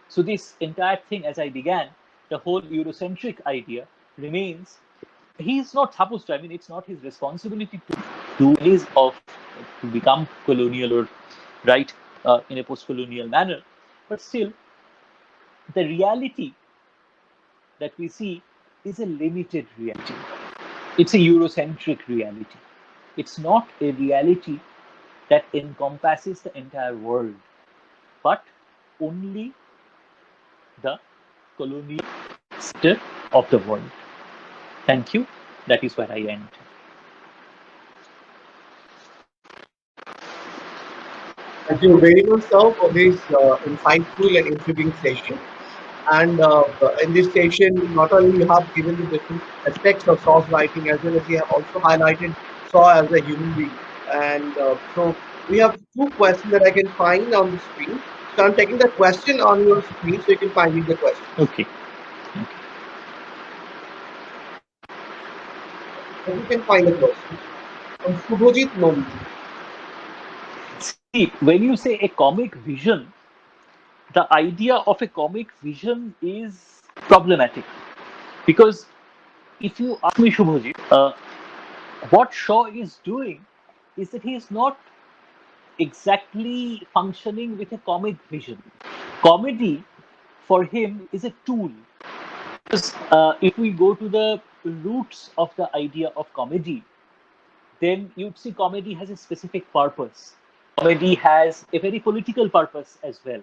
So this entire thing, as I began, the whole Eurocentric idea remains. He's not supposed to. I mean, it's not his responsibility to do his of to become colonial or write in a post-colonial manner. But still, the reality that we see is a limited reality. It's a Eurocentric reality. It's not a reality that encompasses the entire world, but only the colonial sector of the world. Thank you. That is where I end. Thank you very much, sir, for this insightful and intriguing session. And in this session, not only you have given the different aspects of Shaw's writing, as well as you have also highlighted Shaw as a human being. And so we have two questions that I can find on the screen. So I'm taking the question on your screen so you can find the questions. Okay. And you can find the questions from Subhojit Nandi. See, when you say a comic vision, the idea of a comic vision is problematic because if you ask me, Shubhaji, what Shaw is doing is that he is not exactly functioning with a comic vision. Comedy for him is a tool. Because if we go to the roots of the idea of comedy, then you'd see comedy has a specific purpose. Comedy has a very political purpose as well.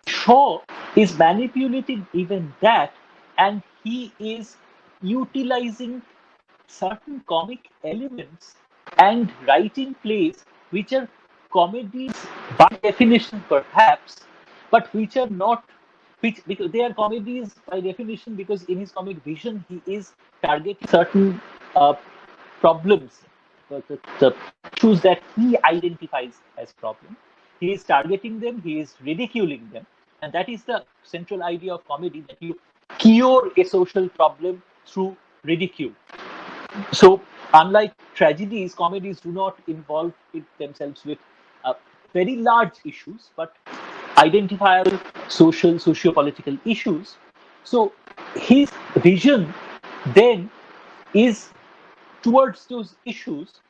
Shaw is manipulating even that, and he is utilizing certain comic elements and writing plays which are comedies by definition perhaps, but which are not, which because they are comedies by definition because in his comic vision he is targeting certain problems, the issues that he identifies as problem. He is targeting them, he is ridiculing them, and that is the central idea of comedy, that you cure a social problem through ridicule. So, unlike tragedies, comedies do not involve themselves with very large issues, but identifiable social, socio-political issues. So, his vision then is towards those issues,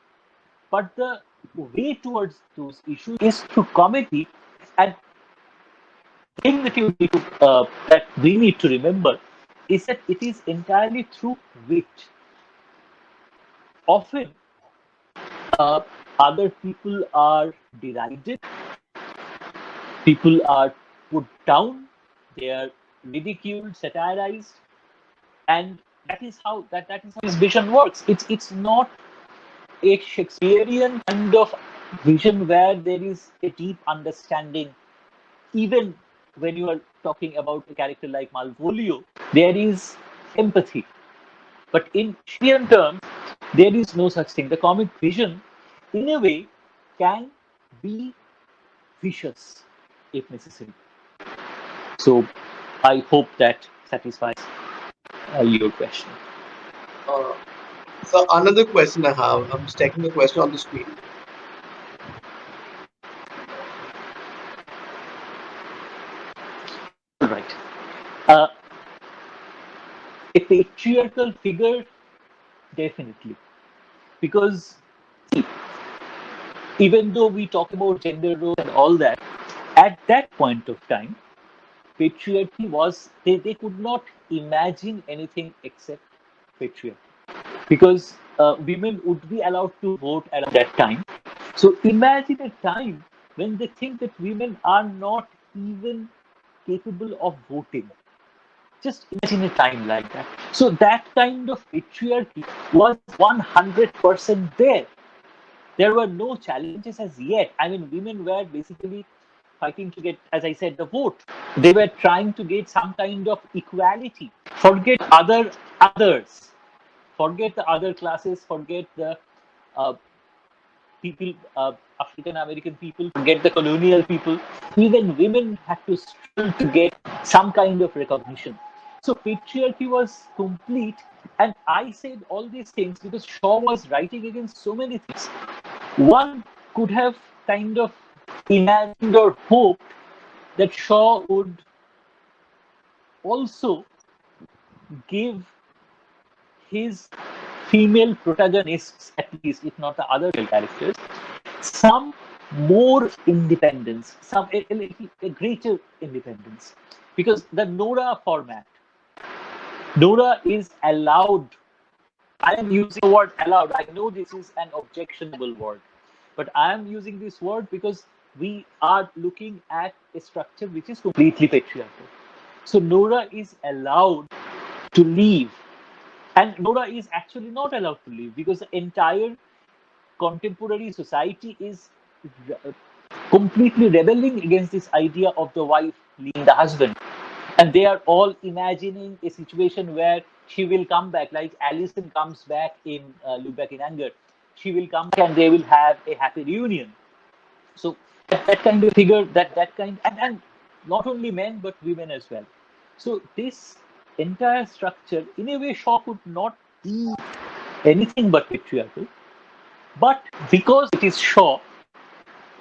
but the way towards those issues is through comedy. And the thing that you need to, that we need to remember is that it is entirely through wit. Often uh, other people are derided, people are put down, they are ridiculed, satirized, and that is how his vision works. It's not a Shakespearean kind of vision where there is a deep understanding. Even when you are talking about a character like Malvolio, there is empathy. But in Shakespearean terms, there is no such thing. The comic vision, in a way, can be vicious if necessary. So I hope that satisfies your question. Uh, so another question I have, I'm just taking the question on the screen. All right. Uh, a patriarchal figure, definitely. Because even though we talk about gender roles and all that, at that point of time, patriarchy was, they could not imagine anything except patriarchy. Because women would be allowed to vote at that time. So imagine a time when they think that women are not even capable of voting. Just imagine a time like that. So that kind of patriarchy was 100% there. There were no challenges as yet. I mean, women were basically fighting to get, as I said, the vote. They were trying to get some kind of equality. Forget others. Forget the other classes. Forget the uh, people, African American people. Forget the colonial people. Even women had to struggle to get some kind of recognition. So patriarchy was complete. And I said all these things because Shaw was writing against so many things. One could have kind of imagined or hoped that Shaw would also give his female protagonists, at least, if not the other characters, some more independence, a greater independence. Because the Nora format, Nora is allowed. I am using the word allowed. I know this is an objectionable word, but I am using this word because we are looking at a structure which is completely patriarchal. So Nora is allowed to leave, and Nora is actually not allowed to leave because the entire contemporary society is completely rebelling against this idea of the wife leaving the husband. And they are all imagining a situation where she will come back, like Alison comes back in Look Back in Anger. She will come back and they will have a happy reunion. So that kind of figure, that kind, and not only men but women as well. So this entire structure, in a way, Shaw could not be anything but patriarchal. But because it is Shaw,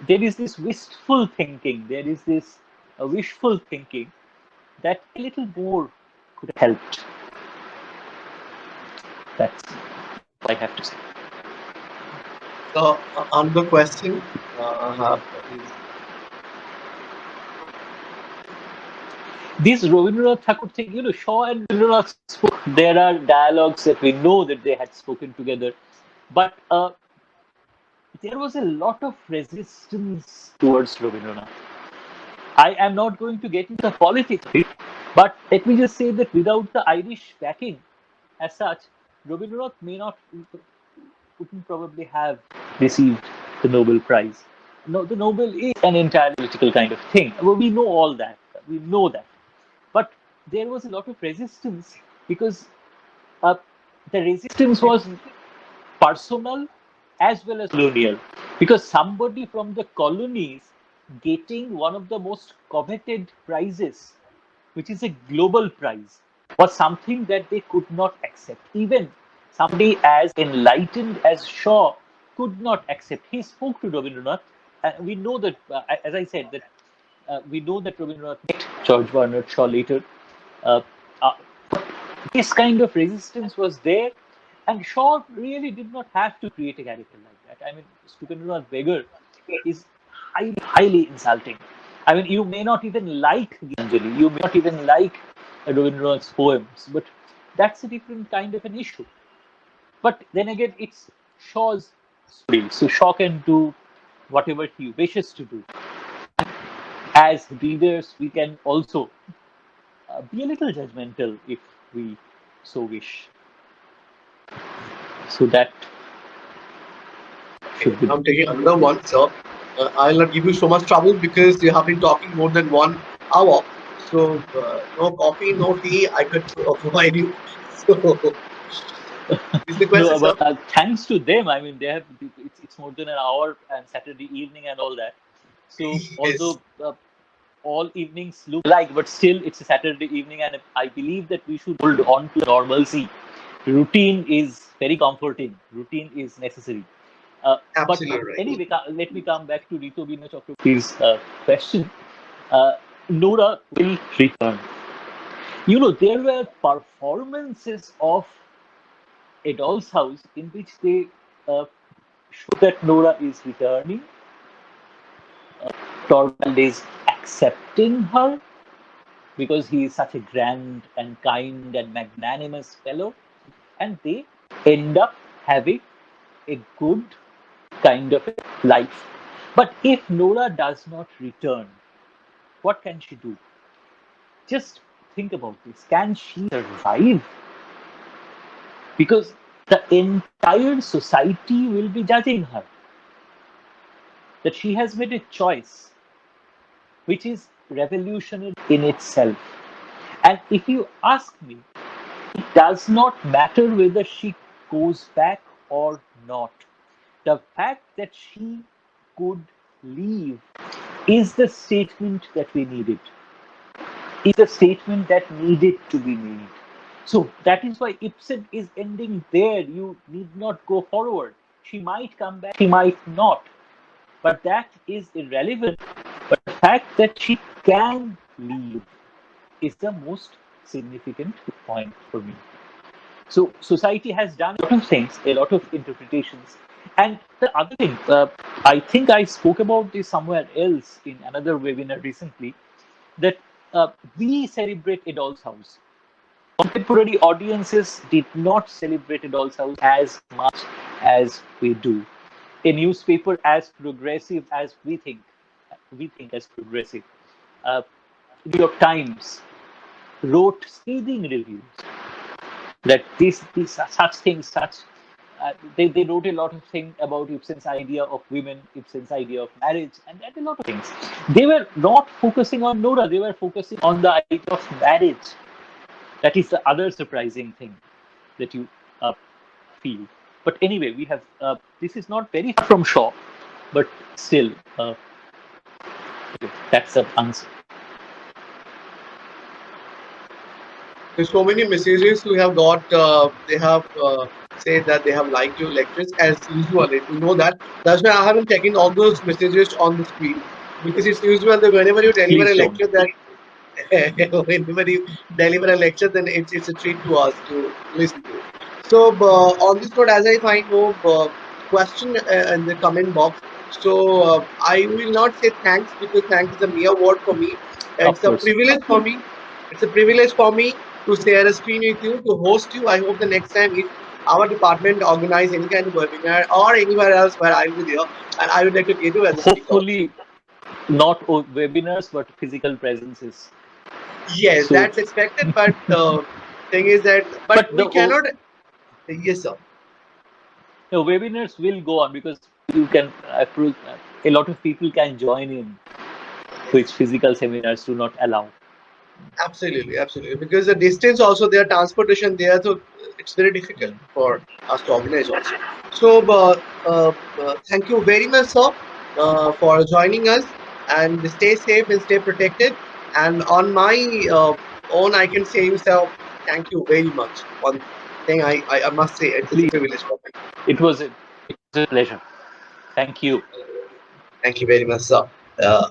there is this wistful thinking, there is this wishful thinking that a little more could have helped. That's all I have to say. So, another question I have is, This Rabindranath Tagore thing, Shaw and Rabindranath spoke. There are dialogues that we know that they had spoken together, but there was a lot of resistance towards Rabindranath. I am not going to get into the politics of it, but let me just say that without the Irish backing, as such, Rabindranath may not, wouldn't probably have received the Nobel Prize. No, the Nobel is an entirely political kind of thing. Well, we know all that. We know that. But there was a lot of resistance because uh, the resistance was personal as well as colonial. Because somebody from the colonies getting one of the most coveted prizes, which is a global prize, was something that they could not accept. Even somebody as enlightened as Shaw could not accept. He spoke to Rabindranath, and we know that, as I said, that we know that Rabindranath met George Bernard Shaw later. Uh, uh, this kind of resistance was there, and Shaw really did not have to create a character like that. I mean, Stupendranath Beggar is highly, highly insulting. I mean, you may not even like Gitanjali, you may not even like Rabindranath's poems, but that's a different kind of an issue. But then again, it's Shaw's story, so Shaw can do whatever he wishes to do. As readers, we can also be a little judgmental if we so wish. So that should be. I'm taking another one, sir. I'll not give you so much trouble because you have been talking more than 1 hour. So, no coffee, no tea, I could provide you. So, is the question, No, sir? but thanks to them, I mean, they have it's more than an hour and Saturday evening and all that. So Yes, although all evenings look alike, but still it's a Saturday evening, and I believe that we should hold on to normalcy. Routine is very comforting. Routine is necessary. But absolutely right. anyway, let me come back to Ritobina Chakraborty's question. Uh, Nora will return. There were performances of a doll's house in which they show that Nora is returning. Torvald is accepting her because he is such a grand and kind and magnanimous fellow, and they end up having a good kind of a life. But if Nora does not return, what can she do? Just think about this. Can she survive? Because the entire society will be judging her. That she has made a choice which is revolutionary in itself. And if you ask me, it does not matter whether she goes back or not. The fact that she could leave is the statement that we needed, is a statement that needed to be made. So that is why Ibsen is ending there. You need not go forward. She might come back, she might not. But that is irrelevant. But the fact that she can leave is the most significant point for me. So society has done a lot of things, a lot of interpretations. And the other thing, I think I spoke about this somewhere else in another webinar recently, that we celebrate a doll's house. Contemporary audiences did not celebrate a doll's house as much as we do. A newspaper as progressive as we think as progressive. Uh, New York Times wrote scathing reviews that these such things, they wrote a lot of things about Ibsen's idea of women, Ibsen's idea of marriage, and a lot of things. They were not focusing on Nora, they were focusing on the idea of marriage. That is the other surprising thing that you feel. But anyway, we have this is not very far from Shaw, but still, that's the answer. There's so many messages we have got. They have say that they have liked your lectures as usual. You know that. That's why I haven't taken all those messages on the screen, because it's usual that whenever you deliver Please a don't. lecture, that whenever you deliver a lecture, then it's a treat to us to listen to. So on this note, as I find no question in the comment box, so I will not say thanks, because thanks is a mere word for me. Of It's a course. privilege for me. It's a privilege for me to share a screen with you, to host you. I hope the next time if our department organize any kind of webinar or anywhere else where I'll be there, and I would like to get you as a speaker also. Hopefully, not webinars, but physical presences. Yes, So, that's expected, but thing is that, but but we cannot. Yes, sir. the webinars will go on because you can a lot of people can join in, which physical seminars do not allow. Absolutely, absolutely. Because the distance also there, transportation there, so it's very difficult Mm. for us to organize also. So, thank you very much, sir, for joining us, and stay safe and stay protected. And on my own, I can say you, sir, thank you very much. One thing I must say, it's a Please, privilege for me. it was a pleasure. Thank you. Thank you very much, sir. Uh,